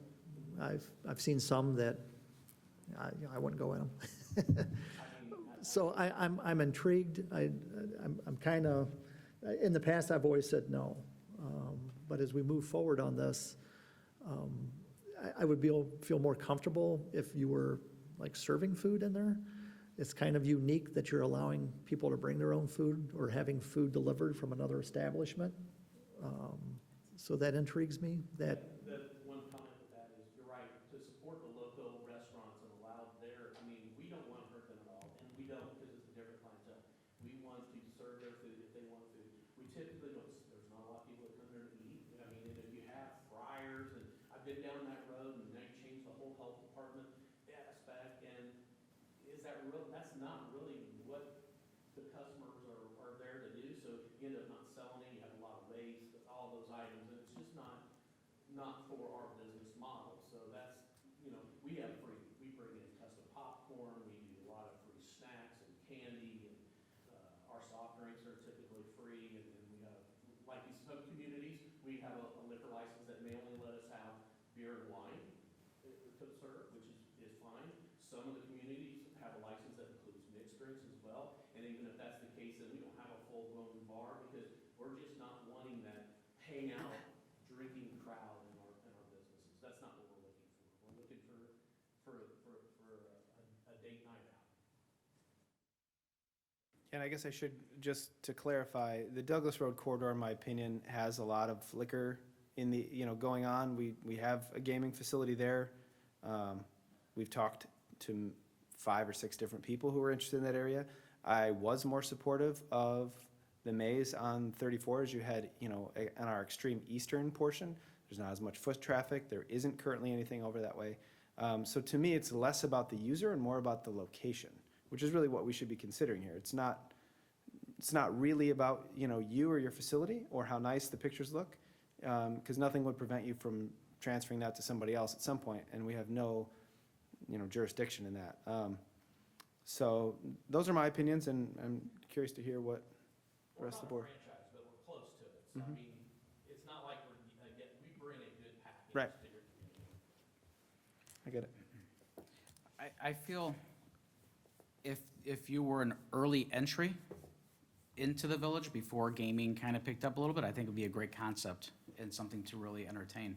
S6: I've seen some that I wouldn't go in them. So I'm intrigued. I'm kind of, in the past, I've always said no. But as we move forward on this, I would feel more comfortable if you were like serving food in there. It's kind of unique that you're allowing people to bring their own food or having food delivered from another establishment. So that intrigues me, that.
S5: The one comment with that is, you're right, to support the local restaurants and allow their, I mean, we don't want to hurt them at all, and we don't, because it's a different clientele. We want to serve their food if they want food. We typically don't, there's not a lot of people that come there to eat. I mean, and if you have fryers, and I've been down that road, and they changed the whole health department aspect, and is that real? That's not really what the customers are there to do, so you end up not selling it, you have a lot of waste, all those items, and it's just not for our business model. So that's, we bring in custom popcorn, we do a lot of free snacks and candy, and our soft drinks are typically free, and we have, like in some communities, we have a liquor license that may only let us have beer and wine to serve, which is fine. Some of the communities have a license that includes mixed drinks as well, and even if that's the case, then we don't have a full-blown bar, because we're just not wanting that hangout drinking crowd in our businesses. That's not what we're looking for. We're looking for a date night out.
S1: And I guess I should, just to clarify, the Douglas Road corridor, in my opinion, has a lot of liquor in the, going on. We have a gaming facility there. We've talked to 5 or 6 different people who were interested in that area. I was more supportive of the maze on 34 as you head, on our extreme eastern portion. There's not as much foot traffic. There isn't currently anything over that way. So to me, it's less about the user and more about the location, which is really what we should be considering here. It's not really about, you or your facility or how nice the pictures look, because nothing would prevent you from transferring that to somebody else at some point, and we have no, jurisdiction in that. So those are my opinions, and I'm curious to hear what the rest of the board.
S5: We're not a franchise, but we're close to it. So, I mean, it's not like we bring a good package
S1: Right.
S5: to your community.
S1: I get it.
S13: I feel if you were an early entry into the village before gaming kind of picked up a little bit, I think it would be a great concept and something to really entertain.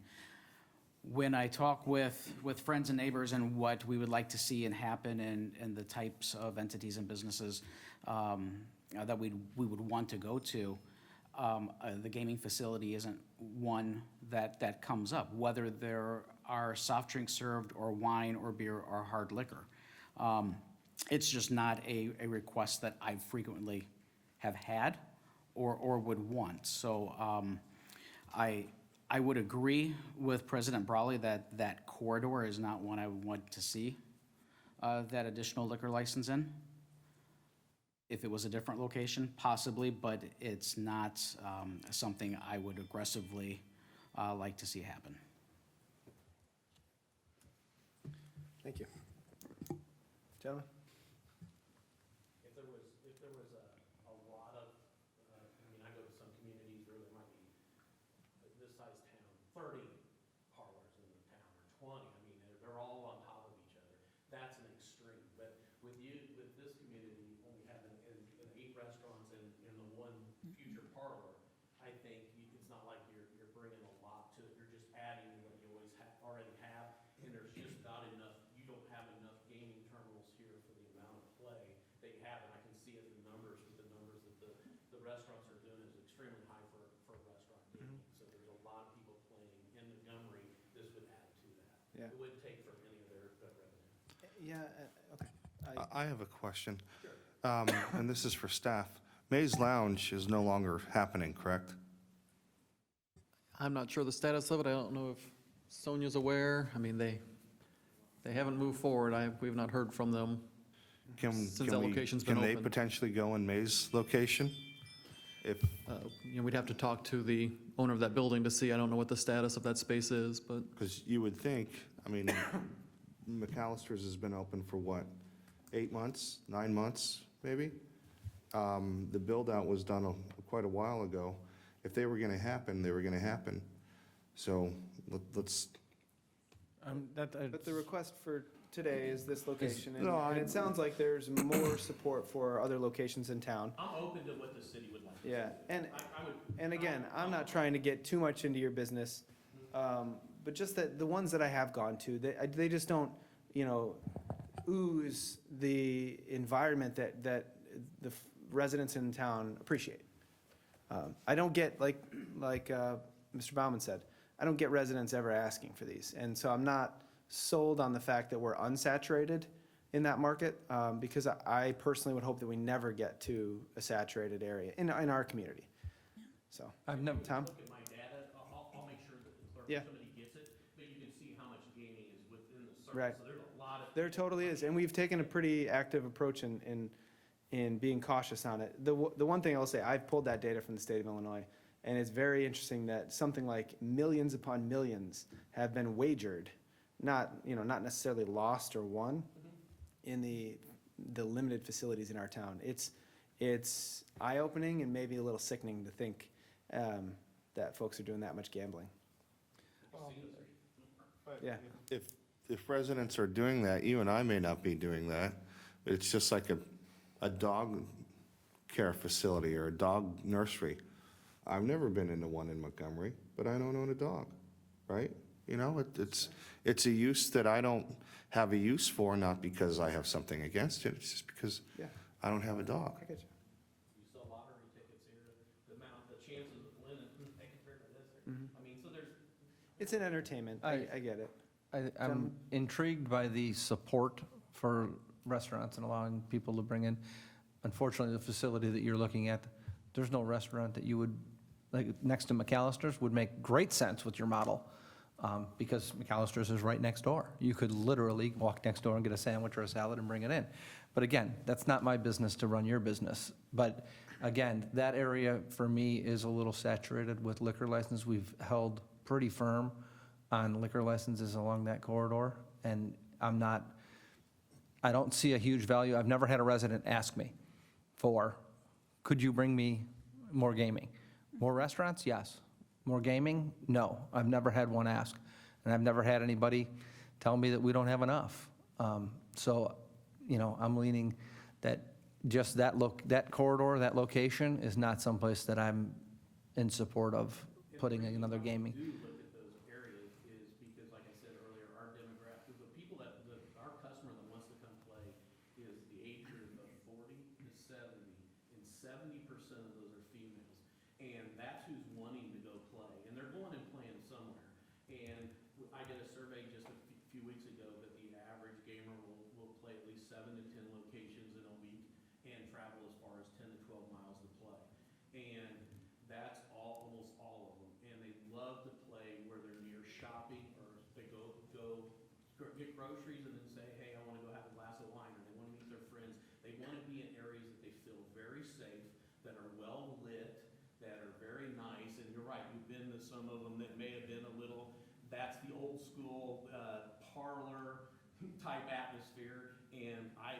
S13: When I talk with friends and neighbors and what we would like to see and happen and the types of entities and businesses that we would want to go to, the gaming facility isn't one that comes up, whether there are soft drinks served or wine or beer or hard liquor. It's just not a request that I frequently have had or would want. So I would agree with President Brawley that corridor is not one I would want to see that additional liquor license in. If it was a different location, possibly, but it's not something I would aggressively like to see happen.
S1: Thank you. Gentlemen?
S5: If there was a lot of, I mean, I go to some communities where there might be this size town, 30 parlors in the town, or 20, I mean, they're all on top of each other. That's an extreme, but with this community, only having 8 restaurants and the one future parlor, I think it's not like you're bringing a lot to it, you're just adding what you already have, and there's just not enough, you don't have enough gaming terminals here for the amount of play that you have, and I can see it in the numbers, with the numbers that the restaurants are doing is extremely high for restaurant gaming. So there's a lot of people playing in Montgomery, this would add to that.
S1: Yeah.
S5: It wouldn't take from any of their revenue.
S1: Yeah, okay.
S12: I have a question. And this is for staff. Maze Lounge is no longer happening, correct?
S4: I'm not sure the status of it. I don't know if Sonia's aware. I mean, they haven't moved forward. We've not heard from them. Since that location's been
S12: Can they
S4: open.
S12: potentially go in Maze location? If,
S4: We'd have to talk to the owner of that building to see. I don't know what the status of that space is, but
S12: because you would think, I mean, McAllister's has been open for what, 8 months, 9 months, maybe? The build-out was done quite a while ago. If they were going to happen, they were going to happen. So let's,
S1: But the request for today is this location, and
S12: No,
S1: and it sounds like there's more support for other locations in town.
S5: I'm open to what the city would like.
S1: Yeah, and,
S5: I would.
S1: and again, I'm not trying to get too much into your business, but just that the ones that I have gone to, they just don't, ooze the environment that the residents in town appreciate. I don't get, like Mr. Baumann said, I don't get residents ever asking for these. And so I'm not sold on the fact that we're unsaturated in that market, because I personally would hope that we never get to a saturated area in our community. So,
S11: I've never,
S1: Tom?
S5: Look at my data, I'll make sure that
S1: Yeah.
S5: somebody gets it, but you can see how much gaming is within the circle.
S1: Right.
S5: So there's a lot of.
S1: There totally is, and we've taken a pretty active approach in being cautious on it. The one thing I'll say, I've pulled that data from the state of Illinois, and it's very interesting that something like millions upon millions have been wagered, not necessarily lost or won, in the limited facilities in our town. It's eye-opening and maybe a little sickening to think that folks are doing that much gambling. Yeah.
S12: if residents are doing that, you and I may not be doing that. It's just like a dog care facility or a dog nursery. I've never been into one in Montgomery, but I don't own a dog, right? It's a use that I don't have a use for, not because I have something against it, it's just because
S1: Yeah.
S12: I don't have a dog.
S1: I get you.
S5: You sell lottery tickets here, the chances of winning, compared to this, I mean, so there's.
S1: It's an entertainment, I get it.
S14: I'm
S1: Gentlemen?
S14: intrigued by the support for restaurants and allowing people to bring in. Unfortunately, the facility that you're looking at, there's no restaurant that you would, like, next to McAllister's would make great sense with your model, because McAllister's is right next door. You could literally walk next door and get a sandwich or a salad and bring it in. But again, that's not my business to run your business. But again, that area for me is a little saturated with liquor license. We've held pretty firm on liquor licenses along that corridor, and I don't see a huge value. I've never had a resident ask me for, could you bring me more gaming? More restaurants? Yes. More gaming? No. I've never had one ask. And I've never had anybody tell me that we don't have enough. So, I'm leaning that just that corridor, that location is not someplace that I'm in support of putting another gaming.
S5: Do look at those areas is because, like I said earlier, our demographic, the people our customer that wants to come play is the age group of 40 to 70, and 70% of those are females. And that's who's wanting to go play, and they're going and playing somewhere. And I did a survey just a few weeks ago that the average gamer will play at least 7 to 10 locations in a week and travel as far as 10 to 12 miles to play. And that's almost all of them. And they love to play where they're near shopping, or they go get groceries and then say, hey, I want to go have a glass of wine, or they want to meet their friends. They want to be in areas that they feel some of them that may have been a little, that's the old school parlor type atmosphere, and I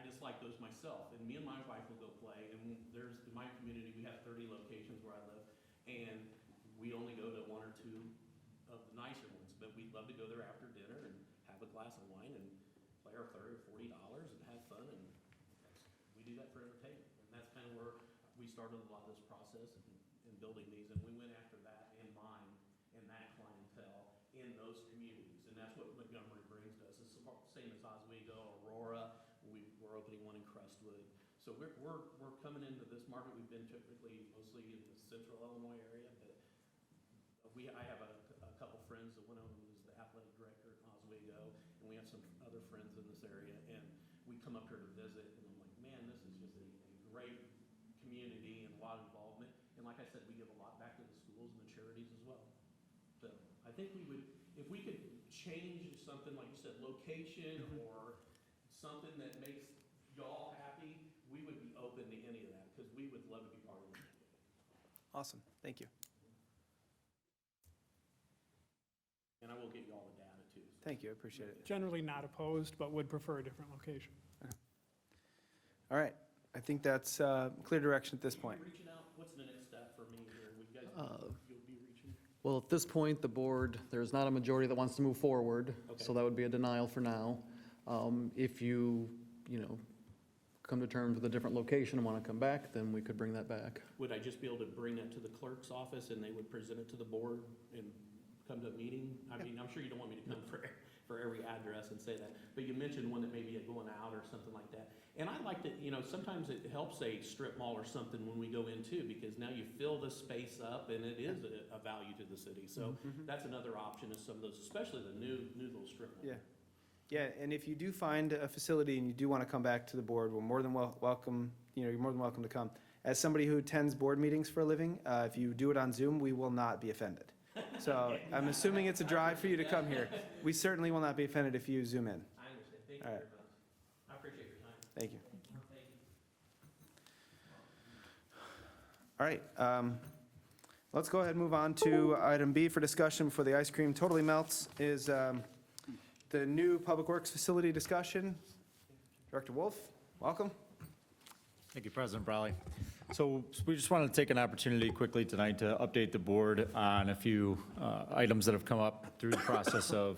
S5: just like those myself. And me and my wife will go play, and there's, in my community, we have 30 locations where I live, and we only go to one or two of the nicer ones, but we'd love to go there after dinner and have a glass of wine and play our $30 or $40 and have fun, and we do that for entertainment. And that's kind of where we started a lot of this process in building these, and we went after that in mind, and that clientele in those communities. And that's what Montgomery brings to us. It's the same as Oswego, Aurora, we're opening one in Crestwood. So we're coming into this market. We've been typically mostly in the central Illinois area, but I have a couple friends, one of them is the athletic director at Oswego, and we have some other friends in this area, and we come up here to visit, and I'm like, man, this is just a great community and a lot of involvement. And like I said, we give a lot back to the schools and the charities as well. So I think we would, if we could change something, like you said, location or something that makes y'all happy, we would be open to any of that, because we would love to be part of it.
S1: Awesome, thank you.
S5: And I will get you all the data too. So.
S1: Thank you, I appreciate it.
S11: Generally not opposed, but would prefer a different location.
S1: All right, I think that's clear direction at this point.
S5: Reaching out, what's the next step for me here? Would you guys, you'll be reaching?
S4: Well, at this point, the board, there's not a majority that wants to move forward, so that would be a denial for now. If you come to terms with a different location and want to come back, then we could bring that back.
S5: Would I just be able to bring that to the clerk's office and they would present it to the board and come to a meeting? I mean, I'm sure you don't want me to come for every address and say that, but you mentioned one that may be going out or something like that. And I like to, sometimes it helps a strip mall or something when we go in too, because now you fill the space up and it is a value to the city. So that's another option, is some of those, especially the new little strip malls.
S1: Yeah. Yeah, and if you do find a facility and you do want to come back to the board, we're more than welcome, you're more than welcome to come. As somebody who attends board meetings for a living, if you do it on Zoom, we will not be offended. So I'm assuming it's a drive for you to come here. We certainly will not be offended if you Zoom in.
S5: I understand. Thank you
S1: All right.
S5: very much. I appreciate your time.
S1: Thank you.
S5: Thank you.
S1: All right, let's go ahead and move on to item B for discussion before the ice cream totally melts, is the new Public Works facility discussion. Director Wolf, welcome.
S15: Thank you, President Brawley. So we just wanted to take an opportunity quickly tonight to update the board on a few items that have come up through the process of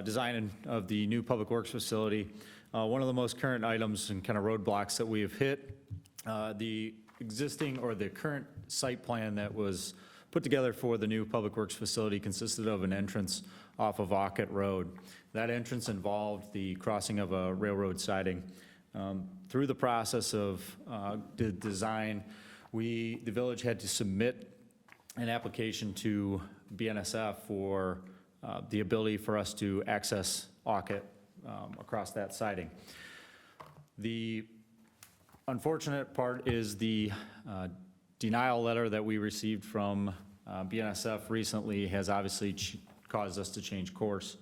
S15: design of the new Public Works facility. One of the most current items and kind of roadblocks that we have hit, the existing or the current site plan that was put together for the new Public Works facility consisted of an entrance off of Ockett Road. That entrance involved the crossing of a railroad siding. Through the process of the design, the village had to submit an application to BNSF for the ability for us to access Ockett across that siding. The unfortunate part is the denial letter that we received from BNSF recently has obviously caused us to change course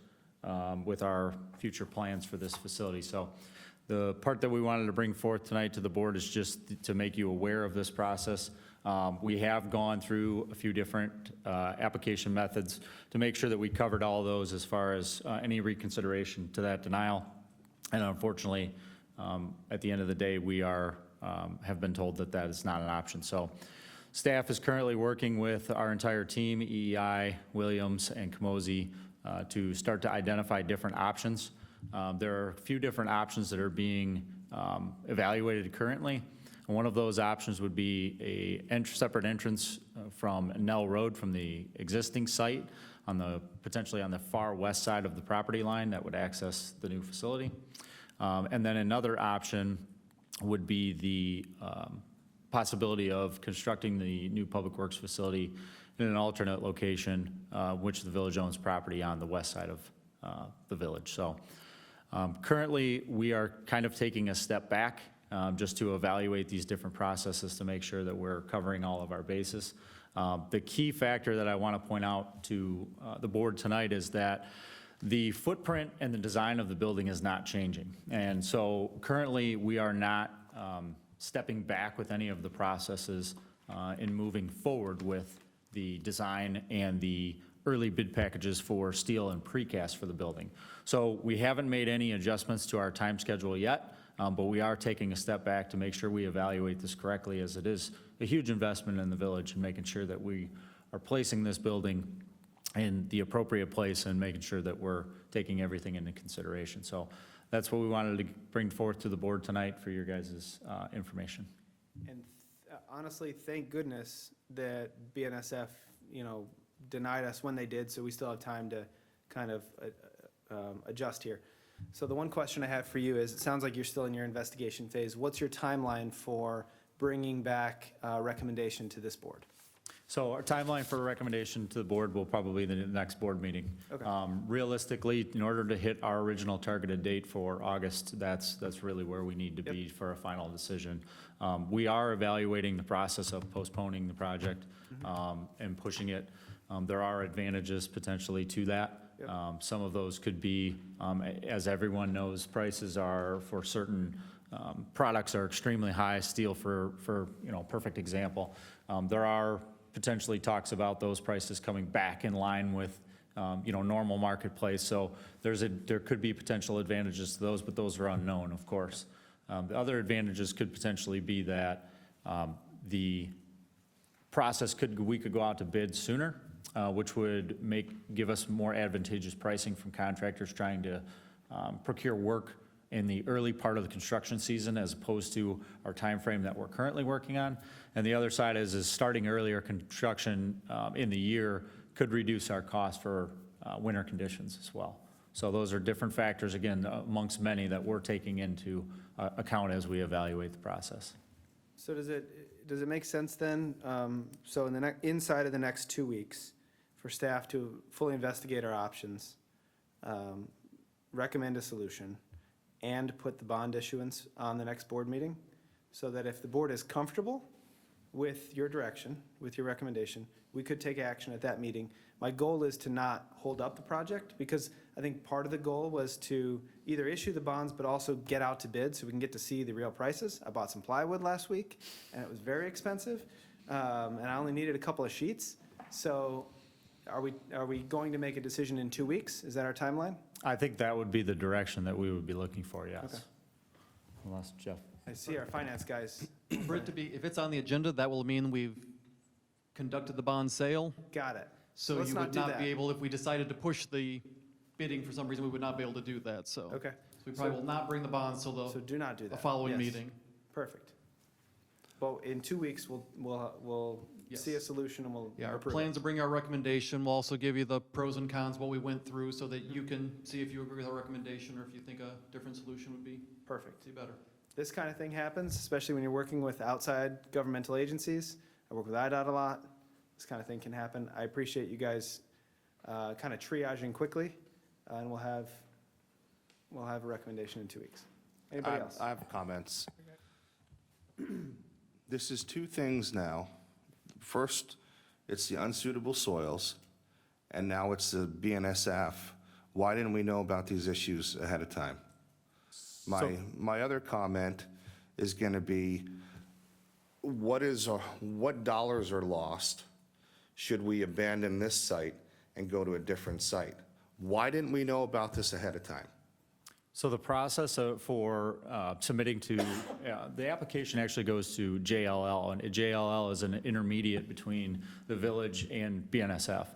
S15: with our future plans for this facility. So the part that we wanted to bring forth tonight to the board is just to make you aware of this process. We have gone through a few different application methods to make sure that we covered all of those as far as any reconsideration to that denial. And unfortunately, at the end of the day, we have been told that that is not an option. So staff is currently working with our entire team, EEI, Williams, and Camozzi, to start to identify different options. There are a few different options that are being evaluated currently. And one of those options would be a separate entrance from Nell Road from the existing site potentially on the far west side of the property line that would access the new facility. And then another option would be the possibility of constructing the new Public Works facility in an alternate location, which the village owns property on the west side of the village. So currently, we are kind of taking a step back just to evaluate these different processes to make sure that we're covering all of our bases. The key factor that I want to point out to the board tonight is that the footprint and the design of the building is not changing. And so currently, we are not stepping back with any of the processes in moving forward with the design and the early bid packages for steel and precast for the building. So we haven't made any adjustments to our time schedule yet, but we are taking a step back to make sure we evaluate this correctly, as it is a huge investment in the village, and making sure that we are placing this building in the appropriate place and making sure that we're taking everything into consideration. So that's what we wanted to bring forth to the board tonight for your guys' information.
S1: And honestly, thank goodness that BNSF, denied us when they did, so we still have time to kind of adjust here. So the one question I have for you is, it sounds like you're still in your investigation phase. What's your timeline for bringing back a recommendation to this board?
S15: So our timeline for a recommendation to the board will probably be the next board meeting.
S1: Okay.
S15: Realistically, in order to hit our original targeted date for August, that's really where we need to be for a final decision. We are evaluating the process of postponing the project and pushing it. There are advantages potentially to that. Some of those could be, as everyone knows, prices are for certain products are extremely high. Steel for perfect example. There are potentially talks about those prices coming back in line with normal marketplace. So there could be potential advantages to those, but those are unknown, of course. The other advantages could potentially be that the process we could go out to bid sooner, which would give us more advantageous pricing from contractors trying to procure work in the early part of the construction season, as opposed to our time frame that we're currently working on. And the other side is starting earlier construction in the year could reduce our cost for winter conditions as well. So those are different factors, again, amongst many that we're taking into account as we evaluate the process.
S1: So does it make sense then, so inside of the next 2 weeks, for staff to fully investigate our options, recommend a solution, and put the bond issuance on the next board meeting, so that if the board is comfortable with your direction, with your recommendation, we could take action at that meeting. My goal is to not hold up the project, because I think part of the goal was to either issue the bonds, but also get out to bid so we can get to see the real prices. I bought some plywood last week, and it was very expensive, and I only needed a couple of sheets. So are we going to make a decision in 2 weeks? Is that our timeline?
S15: I think that would be the direction that we would be looking for, yes.
S1: Okay.
S15: Unless Jeff.
S1: I see our finance guys.
S4: For it to be, if it's on the agenda, that will mean we've conducted the bond sale.
S1: Got it.
S4: So
S1: let's
S4: you
S1: not
S4: would
S1: do
S4: not
S1: that.
S4: be able, if we decided to push the bidding for some reason, we would not be able to do that, so.
S1: Okay.
S4: So we probably will not bring the bonds till
S1: So do not do that.
S4: the following
S1: Yes.
S4: meeting.
S1: Perfect. Well, in 2 weeks, we'll
S4: Yes.
S1: see a solution and we'll
S4: Yeah, our
S1: approve it.
S4: plans to bring our recommendation. We'll also give you the pros and cons, what we went through, so that you can see if you agree with our recommendation or if you think a different solution would be
S1: Perfect.
S4: better.
S1: This kind of thing happens, especially when you're working with outside governmental agencies. I work with IDOT a lot. This kind of thing can happen. I appreciate you guys kind of triaging quickly, and we'll have a recommendation in 2 weeks. Anybody else?
S12: I have comments. This is two things now. First, it's the unsuitable soils, and now it's the BNSF. Why didn't we know about these issues ahead of time? My other comment is going to be, what dollars are lost should we abandon this site and go to a different site? Why didn't we know about this ahead of time?
S15: So the process for submitting to, the application actually goes to JLL, and JLL is an intermediate between the village and BNSF.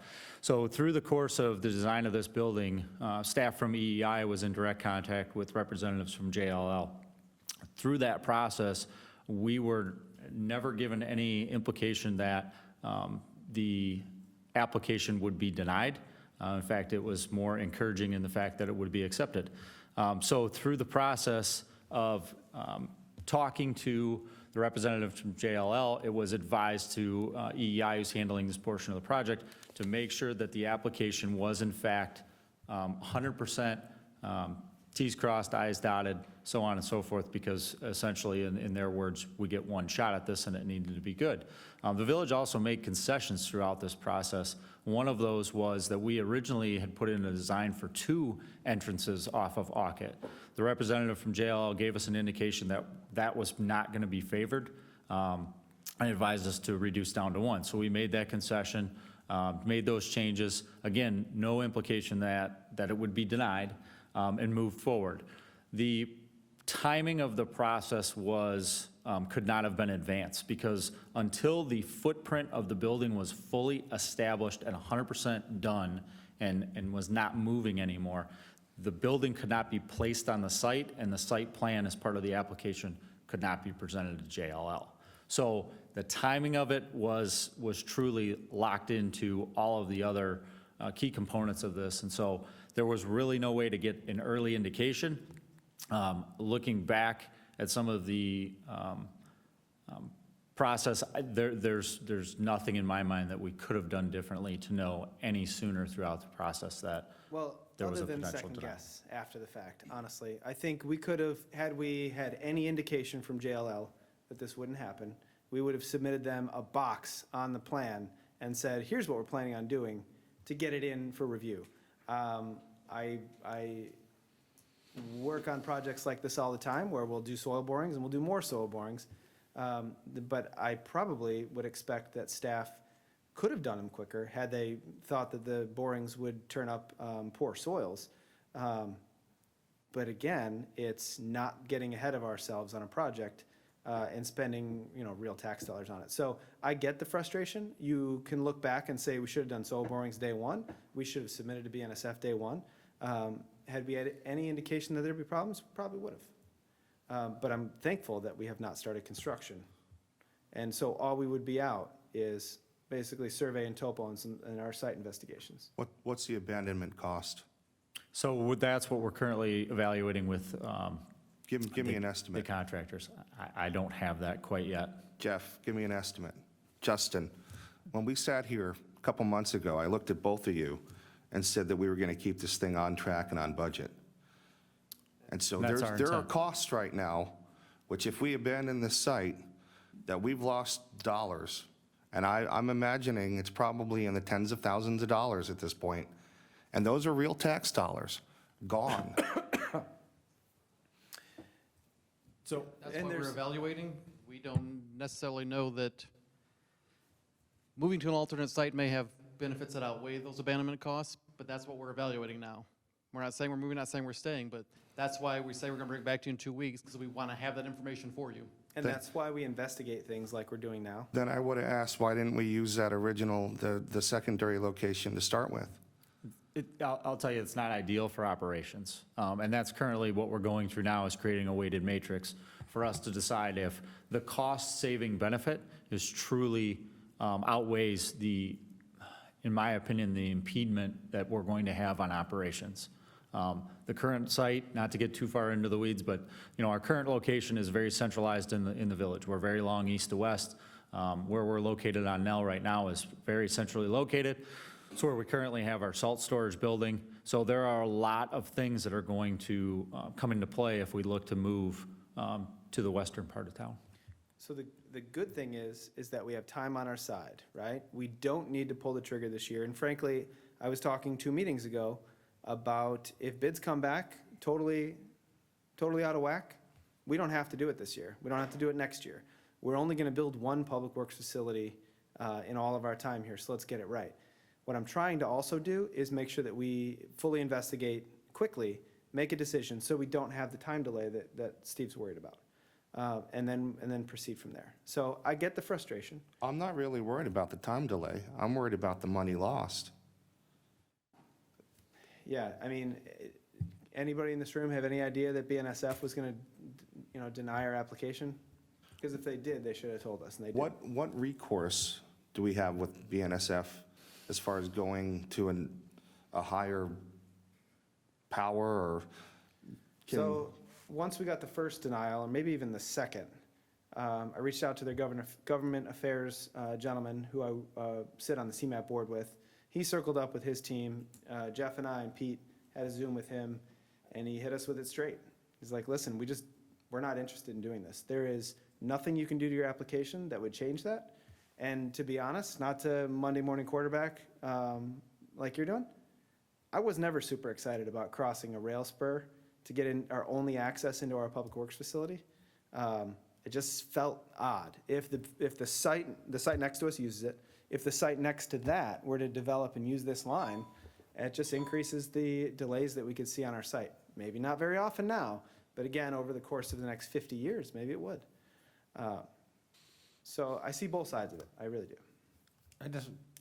S15: So through the course of the design of this building, staff from EEI was in direct contact with representatives from JLL. Through that process, we were never given any implication that the application would be denied. In fact, it was more encouraging in the fact that it would be accepted. So through the process of talking to the representative from JLL, it was advised to EEI, who's handling this portion of the project, to make sure that the application was in fact 100% T's crossed, I's dotted, so on and so forth, because essentially, in their words, we get one shot at this and it needed to be good. The village also made concessions throughout this process. One of those was that we originally had put in a design for 2 entrances off of Orchid. The representative from JLL gave us an indication that that was not going to be favored. and advised us to reduce down to 1. So we made that concession, made those changes. Again, no implication that it would be denied, and moved forward. The timing of the process was, could not have been advanced, because until the footprint of the building was fully established and 100% done and was not moving anymore, the building could not be placed on the site, and the site plan as part of the application could not be presented to JLL. So the timing of it was truly locked into all of the other key components of this, and so there was really no way to get an early indication. Looking back at some of the process, there's nothing in my mind that we could have done differently to know any sooner throughout the process that
S1: Well,
S15: there was
S1: other
S15: a
S1: than
S15: potential
S1: second
S15: denial.
S1: guess after the fact, honestly, I think we could have, had we had any indication from JLL that this wouldn't happen, we would have submitted them a box on the plan and said, here's what we're planning on doing to get it in for review. I work on projects like this all the time where we'll do soil borings and we'll do more soil borings. But I probably would expect that staff could have done them quicker had they thought that the borings would turn up poor soils. But again, it's not getting ahead of ourselves on a project and spending, real tax dollars on it. So I get the frustration. You can look back and say we should have done soil borings day one. We should have submitted to BNSF day one. Had we had any indication that there'd be problems, probably would have. But I'm thankful that we have not started construction. And so all we would be out is basically survey and topo and our site investigations.
S12: What's the abandonment cost?
S15: So that's what we're currently evaluating with
S12: Give me an
S15: the
S12: estimate.
S15: contractors. I don't have that quite yet.
S12: Jeff, give me an estimate. Justin, when we sat here a couple months ago, I looked at both of you and said that we were going to keep this thing on track and on budget. And so
S15: That's our
S12: there are
S15: intent.
S12: costs right now, which if we abandon this site, that we've lost dollars. And I'm imagining it's probably in the tens of thousands of dollars at this point. And those are real tax dollars, gone.
S1: So,
S4: That's why we're evaluating. We don't necessarily know that moving to an alternate site may have benefits that outweigh those abandonment costs, but that's what we're evaluating now. We're not saying we're moving, not saying we're staying, but that's why we say we're going to bring it back to you in 2 weeks, because we want to have that information for you.
S1: and that's why we investigate things like we're doing now.
S12: Then I would have asked, why didn't we use that original, the secondary location to start with?
S15: I'll tell you, it's not ideal for operations. And that's currently what we're going through now, is creating a weighted matrix for us to decide if the cost-saving benefit is truly outweighs the, in my opinion, the impediment that we're going to have on operations. The current site, not to get too far into the weeds, but our current location is very centralized in the village. We're very long east to west. Where we're located on Nell right now is very centrally located. It's where we currently have our salt storage building. So there are a lot of things that are going to come into play if we look to move to the western part of town.
S1: So the good thing is that we have time on our side, right? We don't need to pull the trigger this year. And frankly, I was talking 2 meetings ago about if bids come back totally out of whack, we don't have to do it this year. We don't have to do it next year. We're only going to build one public works facility in all of our time here, so let's get it right. What I'm trying to also do is make sure that we fully investigate quickly, make a decision, so we don't have the time delay that Steve's worried about, and then proceed from there. So I get the frustration.
S12: I'm not really worried about the time delay. I'm worried about the money lost.
S1: Yeah, I mean, anybody in this room have any idea that BNSF was going to, deny our application? Because if they did, they should have told us, and they didn't.
S12: What recourse do we have with BNSF as far as going to a higher power or?
S1: So, once we got the first denial, or maybe even the second, I reached out to their government affairs gentleman who I sit on the CMAP board with. He circled up with his team. Jeff and I and Pete had a Zoom with him, and he hit us with it straight. He's like, listen, we're not interested in doing this. There is nothing you can do to your application that would change that. And to be honest, not to Monday morning quarterback like you're doing, I was never super excited about crossing a rail spur to get in our only access into our public works facility. It just felt odd. If the site next to us uses it, if the site next to that were to develop and use this line, it just increases the delays that we could see on our site. Maybe not very often now, but again, over the course of the next 50 years, maybe it would. So I see both sides of it, I really do.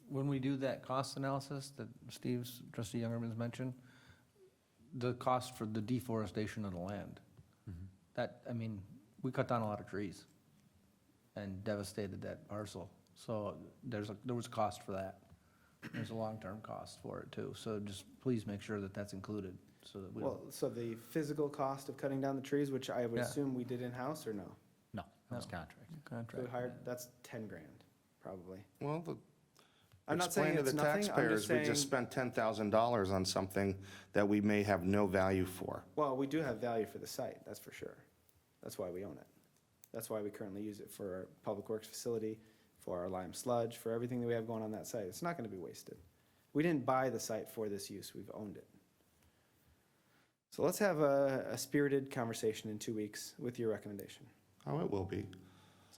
S14: When we do that cost analysis that trustee Youngerman's mentioned, the cost for the deforestation of the land, we cut down a lot of trees and devastated that parcel. So there was a cost for that. There's a long-term cost for it too. So just please make sure that that's included so that we don't.
S1: Well, so the physical cost of cutting down the trees, which I would
S14: Yeah.
S1: assume we did in-house, or no?
S15: No, that was
S14: No.
S15: contract.
S1: So we
S14: Contract.
S1: hired, that's 10 grand, probably.
S12: Well,
S1: I'm not saying
S12: explain to
S1: it's
S12: the
S1: nothing, I'm just
S12: taxpayers, we
S1: saying,
S12: just spent $10,000 on something that we may have no value for.
S1: well, we do have value for the site, that's for sure. That's why we own it. That's why we currently use it for our public works facility, for our lime sludge, for everything that we have going on that site. It's not gonna be wasted. We didn't buy the site for this use, we've owned it. So let's have a spirited conversation in 2 weeks with your recommendation.
S12: Oh, it will be.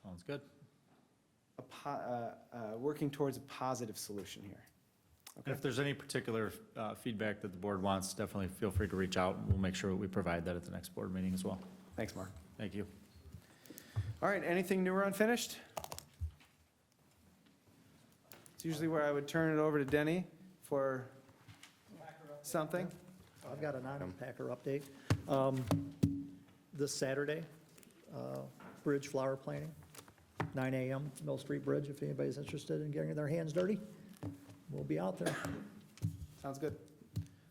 S15: Sounds good.
S1: Working towards a positive solution here.
S15: And if there's any particular feedback that the board wants, definitely feel free to reach out. We'll make sure we provide that at the next board meeting as well.
S1: Thanks, Mark.
S15: Thank you.
S1: All right, anything new or unfinished? It's usually where I would turn it over to Denny for something.
S6: I've got a non-Packer update. This Saturday, bridge flower planting, 9 a.m., Mill Street Bridge, if anybody's interested in getting their hands dirty, we'll be out there.
S1: Sounds good.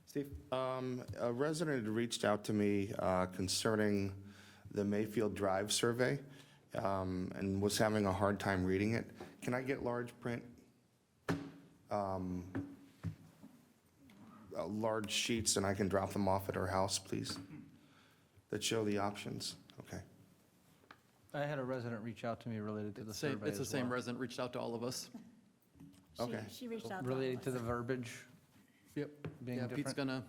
S1: Steve?
S12: A resident had reached out to me concerning the Mayfield Drive survey and was having a hard time reading it. Can I get large print? Large sheets, and I can drop them off at her house, please, that show the options? Okay.
S14: I had a resident reach out to me related to the
S4: Same-
S14: survey
S4: It's the
S14: as
S4: same
S14: well.
S4: resident reached out to all of us.
S12: Okay.
S7: She reached out to all of
S14: Related to
S7: us.
S14: the verbiage
S4: Yep.
S14: being
S4: Yeah, Pete's
S14: different?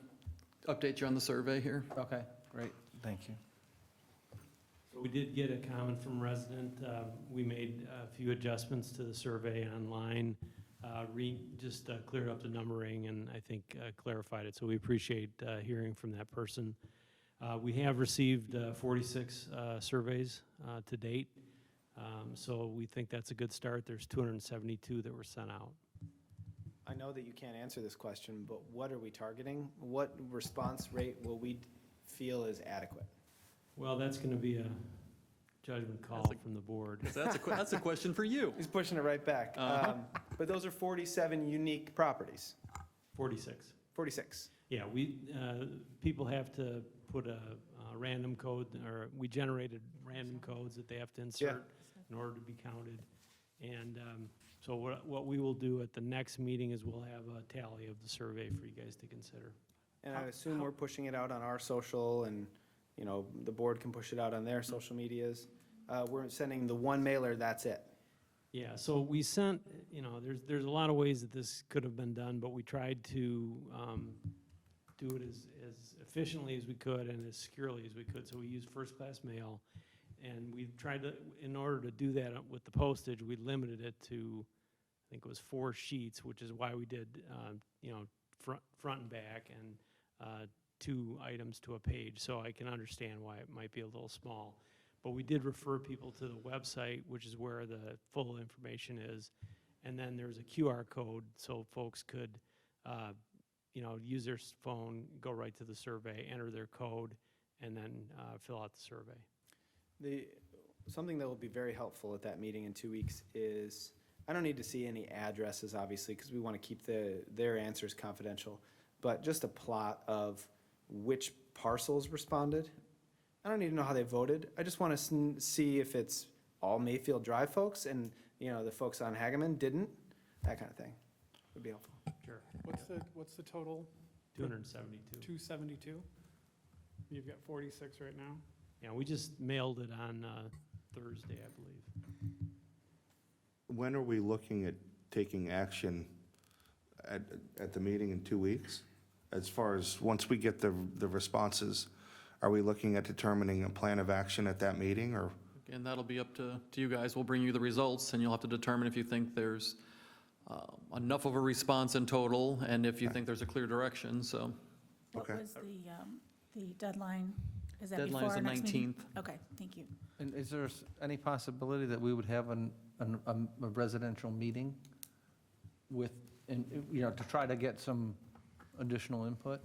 S4: gonna update you on the survey here.
S14: Okay, great, thank you.
S5: So we did get a comment from a resident. We made a few adjustments to the survey online, just cleared up the numbering and I think clarified it. So we appreciate hearing from that person. We have received 46 surveys to date. So we think that's a good start. There's 272 that were sent out.
S1: I know that you can't answer this question, but what are we targeting? What response rate will we feel is adequate?
S5: Well, that's going to be a judgment call
S4: That's a-
S5: from the board.
S4: So that's a question for you.
S1: He's pushing it right back.
S4: Uh-huh.
S1: But those are 47 unique properties.
S5: 46.
S1: 46.
S5: Yeah, people have to put a random code, or we generated random codes that they have to insert in order to be counted. And so what we will do at the next meeting is we'll have a tally of the survey for you guys to consider.
S1: And I assume we're pushing it out on our social and, you know, the board can push it out on their social medias. We're sending the one mailer, that's it.
S5: Yeah, so we sent, there's a lot of ways that this could have been done, but we tried to do it as efficiently as we could and as securely as we could. So we used first-class mail, and we tried to, in order to do that with the postage, we limited it to, I think it was 4 sheets, which is why we did, front and back, and 2 items to a page. So I can understand why it might be a little small. But we did refer people to the website, which is where the full information is. And then there's a QR code, so folks could, use their phone, go right to the survey, enter their code, and then fill out the survey.
S1: Something that will be very helpful at that meeting in 2 weeks is, I don't need to see any addresses, obviously, because we want to keep their answers confidential, but just a plot of which parcels responded. I don't need to know how they voted. I just want to see if it's all Mayfield Drive folks and, the folks on Hageman didn't, that kind of thing would be helpful.
S5: Sure.
S11: What's the total?
S5: 272.
S11: 272? You've got 46 right now?
S5: Yeah, we just mailed it on Thursday, I believe.
S12: When are we looking at taking action at the meeting in 2 weeks? As far as, once we get the responses, are we looking at determining a plan of action at that meeting, or?
S4: And that'll be up to you guys. We'll bring you the results, and you'll have to determine if you think there's enough of a response in total, and if you think there's a clear direction, so.
S2: What
S12: Okay.
S2: was the deadline? Is that
S4: Deadline
S2: before
S4: is
S2: our
S4: the
S2: next meeting?
S4: 19th.
S2: Okay, thank you.
S14: And is there any possibility that we would have a residential meeting with, to try to get some additional input?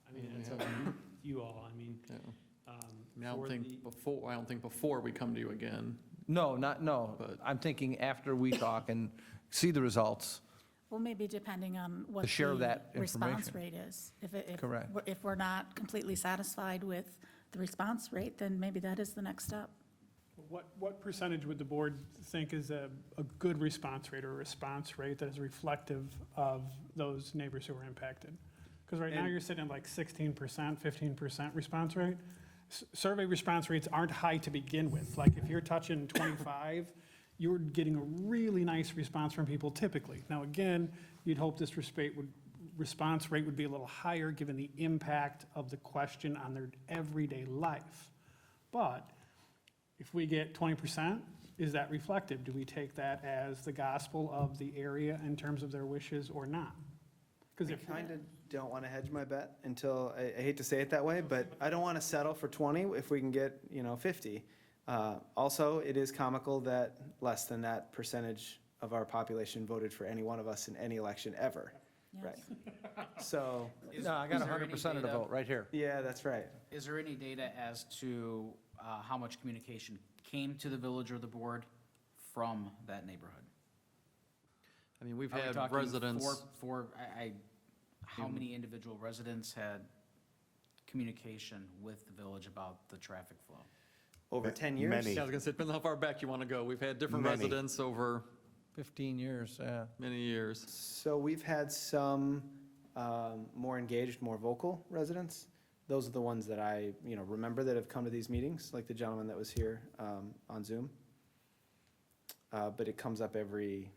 S5: I mean, it's up to you all, I mean,
S4: Yeah. I mean,
S5: for the-
S4: I don't think before we come to you again.
S14: No, no.
S4: But-
S14: I'm thinking after we talk and see the results.
S2: Well, maybe depending on what
S14: To share that
S2: the response
S14: information.
S2: rate is.
S14: Correct.
S2: If we're not completely satisfied with the response rate, then maybe that is the next step.
S11: What percentage would the board think is a good response rate or a response rate that is reflective of those neighbors who were impacted? Because right now
S1: And-
S11: you're sitting at like 16%, 15% response rate. Survey response rates aren't high to begin with. Like if you're touching 25, you're getting a really nice response from people typically. Now, again, you'd hope this response rate would be a little higher given the impact of the question on their everyday life. But if we get 20%, is that reflective? Do we take that as the gospel of the area in terms of their wishes or not? Because
S1: I
S11: if,
S1: kind of don't want to hedge my bet until, I hate to say it that way, but I don't want to settle for 20 if we can get, 50. Also, it is comical that less than that percentage of our population voted for any one of us in any election ever. Right. So,
S14: No, I got
S13: is there any
S14: 100% of the
S13: data-
S14: vote right here.
S1: yeah, that's right.
S13: Is there any data as to how much communication came to the village or the board from that neighborhood?
S4: I mean, we've
S13: Are we
S4: had
S13: talking
S4: residents.
S13: how many individual residents had communication with the village about the traffic flow?
S1: Over 10 years?
S12: Many.
S4: Yeah, I was gonna say, depends on how far back you want to go. We've had different
S12: Many.
S4: residents over
S14: 15 years, yeah.
S4: many years.
S1: So we've had some more engaged, more vocal residents. Those are the ones that I, remember that have come to these meetings, like the gentleman that was here on Zoom. But it comes up every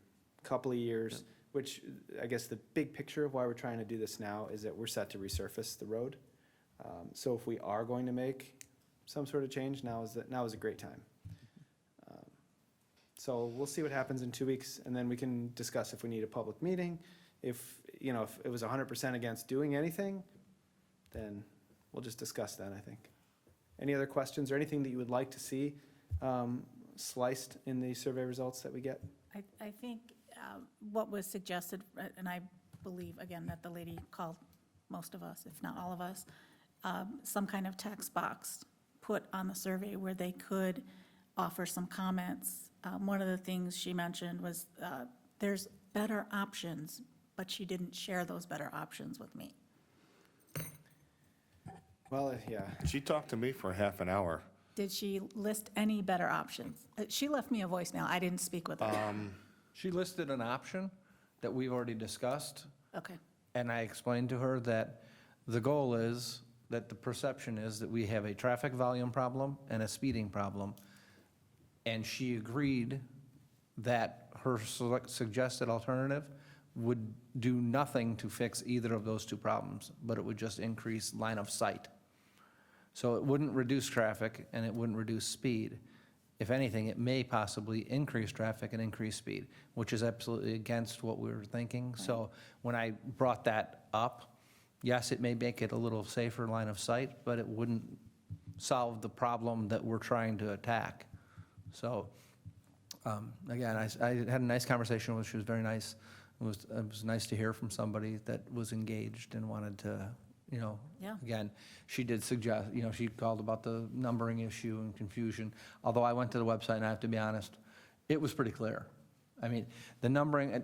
S1: couple of years, which I guess the big picture of why we're trying to do this now is that we're set to resurface the road. So if we are going to make some sort of change, now is a great time. So we'll see what happens in 2 weeks, and then we can discuss if we need a public meeting. If it was 100% against doing anything, then we'll just discuss that, I think. Any other questions or anything that you would like to see sliced in the survey results that we get?
S2: I think what was suggested, and I believe, again, that the lady called most of us, if not all of us, some kind of text box put on the survey where they could offer some comments. One of the things she mentioned was there's better options, but she didn't share those better options with me.
S1: Well, yeah.
S12: She talked to me for half an hour.
S2: Did she list any better options? She left me a voicemail. I didn't speak with her.
S14: She listed an option that we've already discussed,
S2: Okay.
S14: and I explained to her that the goal is, that the perception is that we have a traffic volume problem and a speeding problem. And she agreed that her suggested alternative would do nothing to fix either of those two problems, but it would just increase line of sight. So it wouldn't reduce traffic and it wouldn't reduce speed. If anything, it may possibly increase traffic and increase speed, which is absolutely against what we were thinking. So when I brought that up, yes, it may make it a little safer line of sight, but it wouldn't solve the problem that we're trying to attack. So, again, I had a nice conversation with her. She was very nice. It was nice to hear from somebody that was engaged and wanted to,
S2: Yeah.
S14: again, she did suggest, she called about the numbering issue and confusion. Although I went to the website, and I have to be honest, it was pretty clear. I mean, the numbering,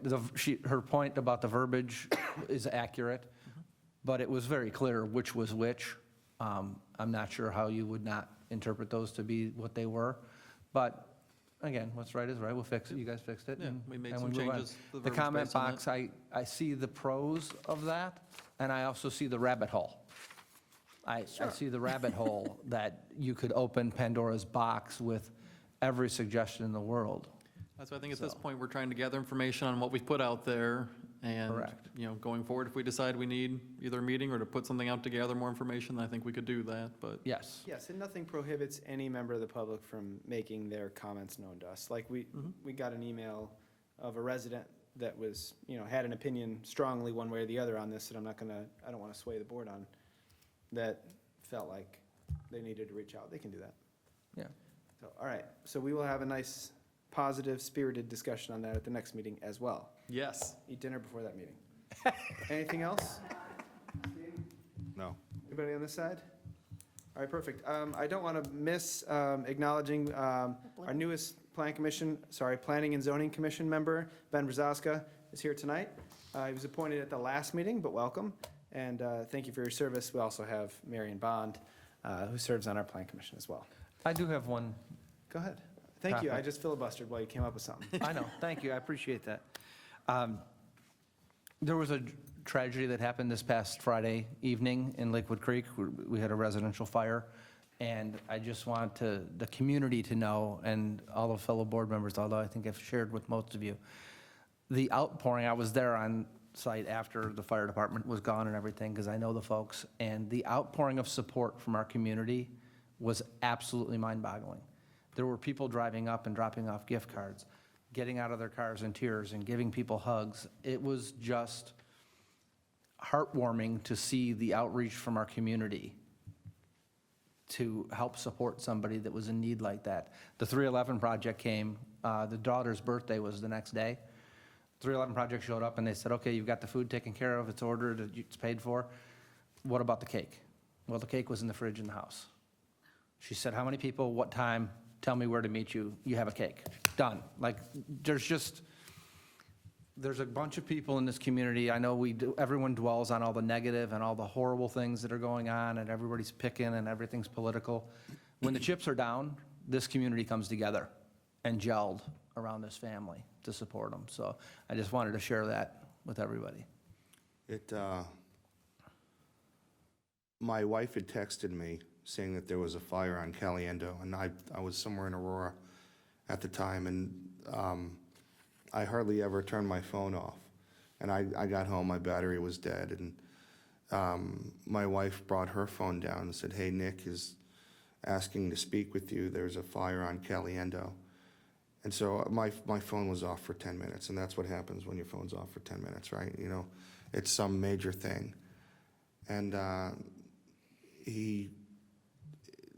S14: her point about the verbiage is accurate, but it was very clear which was which. I'm not sure how you would not interpret those to be what they were. But again, what's right is right. We'll fix it. You guys fixed it.
S4: Yeah,
S14: and-
S4: we made
S14: and
S4: some
S14: move on.
S4: changes to the
S14: The
S4: verbiage
S14: comment
S4: based on
S14: box, I see the pros of that, and I also see the rabbit hole. I see the rabbit hole that you could open Pandora's box with every suggestion in the world.
S4: That's why I think at this point, we're trying to gather information on what we've put out there And,
S14: Correct.
S4: going forward, if we decide we need either a meeting or to put something out to gather more information, I think we could do that, but.
S14: Yes.
S1: Yes, and nothing prohibits any member of the public from making their comments known to us. Like, we got an email of a resident that was, had an opinion strongly one way or the other on this, that I don't want to sway the board on, that felt like they needed to reach out. They can do that.
S14: Yeah.
S1: So, all right, so we will have a nice, positive, spirited discussion on that at the next meeting as well.
S4: Yes.
S1: Eat dinner before that meeting. Anything else?
S12: No.
S1: Anybody on this side? All right, perfect. I don't want to miss acknowledging our newest Planning and Zoning Commission member, Ben Brzezowska, is here tonight. He was appointed at the last meeting, but welcome, and thank you for your service. We also have Marion Bond, who serves on our Plan Commission as well.
S14: I do have one.
S1: Go ahead. Thank you. I
S14: Topic.
S1: just filibustered while you came up with something.
S14: I know, thank you, I appreciate that. There was a tragedy that happened this past Friday evening in Lakewood Creek. We had a residential fire, and I just want the community to know, and all the fellow board members, although I think I've shared with most of you, the outpouring, I was there on site after the fire department was gone and everything, because I know the folks, and the outpouring of support from our community was absolutely mind-boggling. There were people driving up and dropping off gift cards, getting out of their cars in tears and giving people hugs. It was just heartwarming to see the outreach from our community to help support somebody that was in need like that. The 311 Project came, the daughter's birthday was the next day. 311 Project showed up and they said, okay, you've got the food taken care of, it's ordered, it's paid for. What about the cake? Well, the cake was in the fridge in the house. She said, how many people, what time, tell me where to meet you, you have a cake. Done. Like, there's a bunch of people in this community, I know everyone dwells on all the negative and all the horrible things that are going on, and everybody's picking and everything's political. When the chips are down, this community comes together and gelled around this family to support them. So I just wanted to share that with everybody.
S12: My wife had texted me saying that there was a fire on Caliendo, and I was somewhere in Aurora at the time, and I hardly ever turned my phone off. And I got home, my battery was dead, and my wife brought her phone down and said, hey, Nick is asking to speak with you. There's a fire on Caliendo. And so my phone was off for 10 minutes, and that's what happens when your phone's off for 10 minutes, right? It's some major thing. And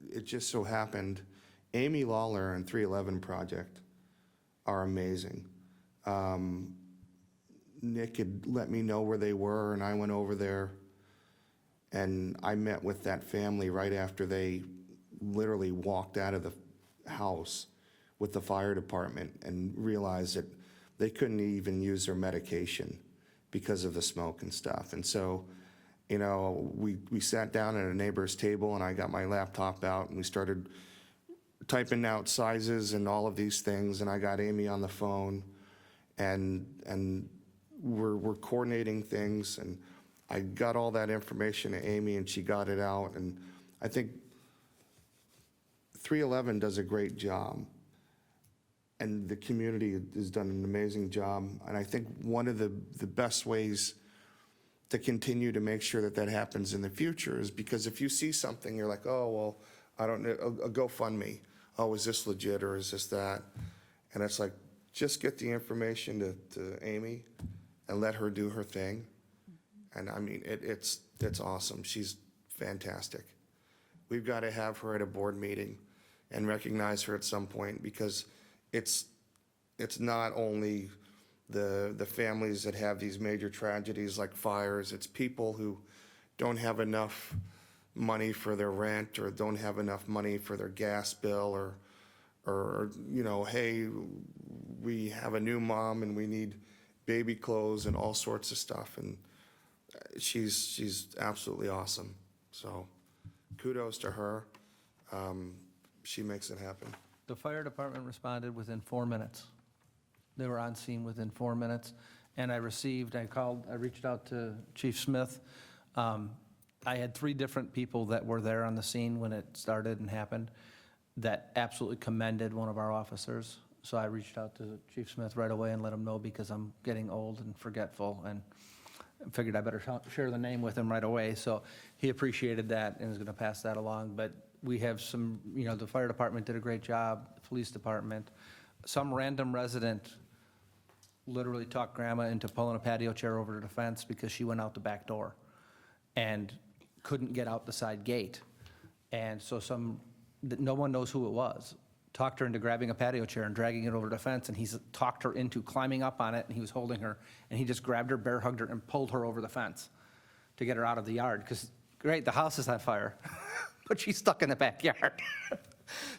S12: it just so happened, Amy Lawler and 311 Project are amazing. Nick had let me know where they were, and I went over there, and I met with that family right after they literally walked out of the house with the fire department and realized that they couldn't even use their medication because of the smoke and stuff. And so, we sat down at a neighbor's table, and I got my laptop out, and we started typing out sizes and all of these things, and I got Amy on the phone, and we're coordinating things, and I got all that information to Amy, and she got it out, and I think 311 does a great job, and the community has done an amazing job, and I think one of the best ways to continue to make sure that happens in the future is because if you see something, you're like, oh, well, I don't know, a GoFundMe. Oh, is this legit or is this that? And it's like, just get the information to Amy and let her do her thing. And I mean, it's awesome. She's fantastic. We've got to have her at a board meeting and recognize her at some point, because it's not only the families that have these major tragedies like fires, it's people who don't have enough money for their rent or don't have enough money for their gas bill or hey, we have a new mom and we need baby clothes and all sorts of stuff. And she's absolutely awesome. So kudos to her. She makes it happen.
S14: The fire department responded within 4 minutes. They were on scene within 4 minutes, and I reached out to Chief Smith. I had 3 different people that were there on the scene when it started and happened that absolutely commended one of our officers. So I reached out to Chief Smith right away and let him know because I'm getting old and forgetful, and figured I better share the name with him right away. So he appreciated that and is going to pass that along. But we have some, the fire department did a great job, the police department. Some random resident literally talked grandma into pulling a patio chair over to the fence because she went out the back door and couldn't get out the side gate. And so no one knows who it was, talked her into grabbing a patio chair and dragging it over the fence, and he's talked her into climbing up on it, and he was holding her, and he just grabbed her, bear hugged her, and pulled her over the fence to get her out of the yard, because, great, the house is on fire, but she's stuck in the backyard.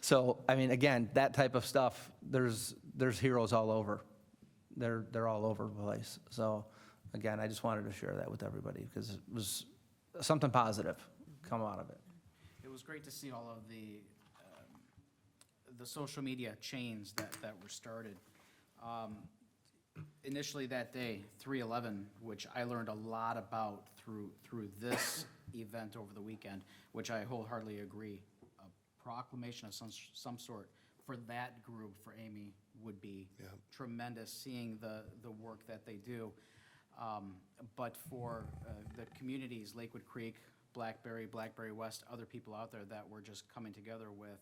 S14: So, I mean, again, that type of stuff, there's heroes all over. They're all over the place. So, again, I just wanted to share that with everybody, because it was something positive come out of it.
S13: It was great to see all of the social media chains that were started. Initially that day, 3/11, which I learned a lot about through this event over the weekend, which I wholeheartedly agree, a proclamation of some sort for that group, for Amy, would be tremendous, seeing the work that they do. But for the communities, Lakewood Creek, Blackberry West, other people out there that we're just coming together with,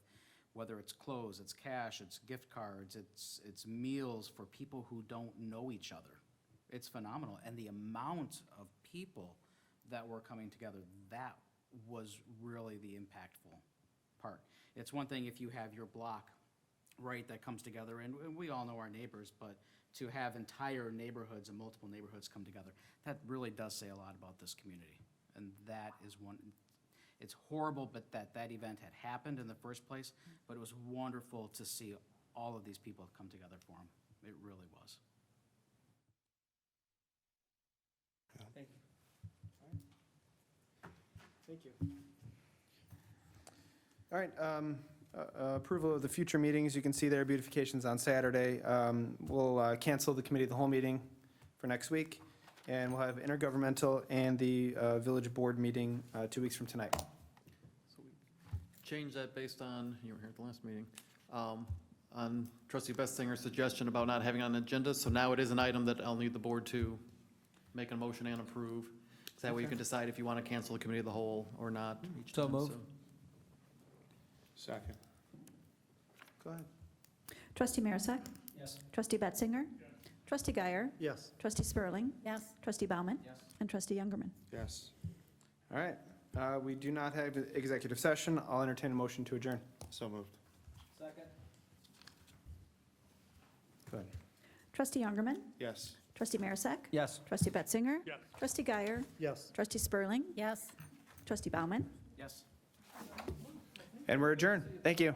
S13: whether it's clothes, it's cash, it's gift cards, it's meals for people who don't know each other. It's phenomenal. And the amount of people that were coming together, that was really the impactful part. It's one thing if you have your block, right, that comes together, and we all know our neighbors, but to have entire neighborhoods and multiple neighborhoods come together, that really does say a lot about this community. And that is one, it's horrible but that event had happened in the first place, but it was wonderful to see all of these people come together for them. It really was.
S1: Thank you. Thank you. All right, approval of the future meetings. You can see there, beautification's on Saturday. We'll cancel the committee of the whole meeting for next week, and we'll have intergovernmental and the village board meeting 2 weeks from tonight.
S4: So we change that based on, you were here at the last meeting, on trustee Bestinger's suggestion about not having on an agenda. So now it is an item that I'll need the board to make a motion and approve. So that way you can decide if you want to cancel the committee of the whole or not each
S14: So
S4: time.
S14: moved.
S12: Second.
S1: Go ahead.
S7: Trustee Marisak?
S6: Yes.
S7: Trustee Betzinger? Trustee Guyer?
S6: Yes.
S7: Trustee Spurling?
S2: Yes.
S7: Trustee Bauman?
S13: Yes.
S7: And Trustee Youngerman.
S12: Yes.
S1: All right, we do not have an executive session. I'll entertain a motion to adjourn.
S12: So moved.
S6: Second.
S1: Go ahead.
S7: Trustee Youngerman?
S12: Yes.
S7: Trustee Marisak?
S14: Yes.
S7: Trustee Betzinger?
S11: Yes.
S7: Trustee Guyer?
S6: Yes.
S7: Trustee Spurling?
S2: Yes.
S7: Trustee Bauman?
S13: Yes.
S1: And we're adjourned. Thank you.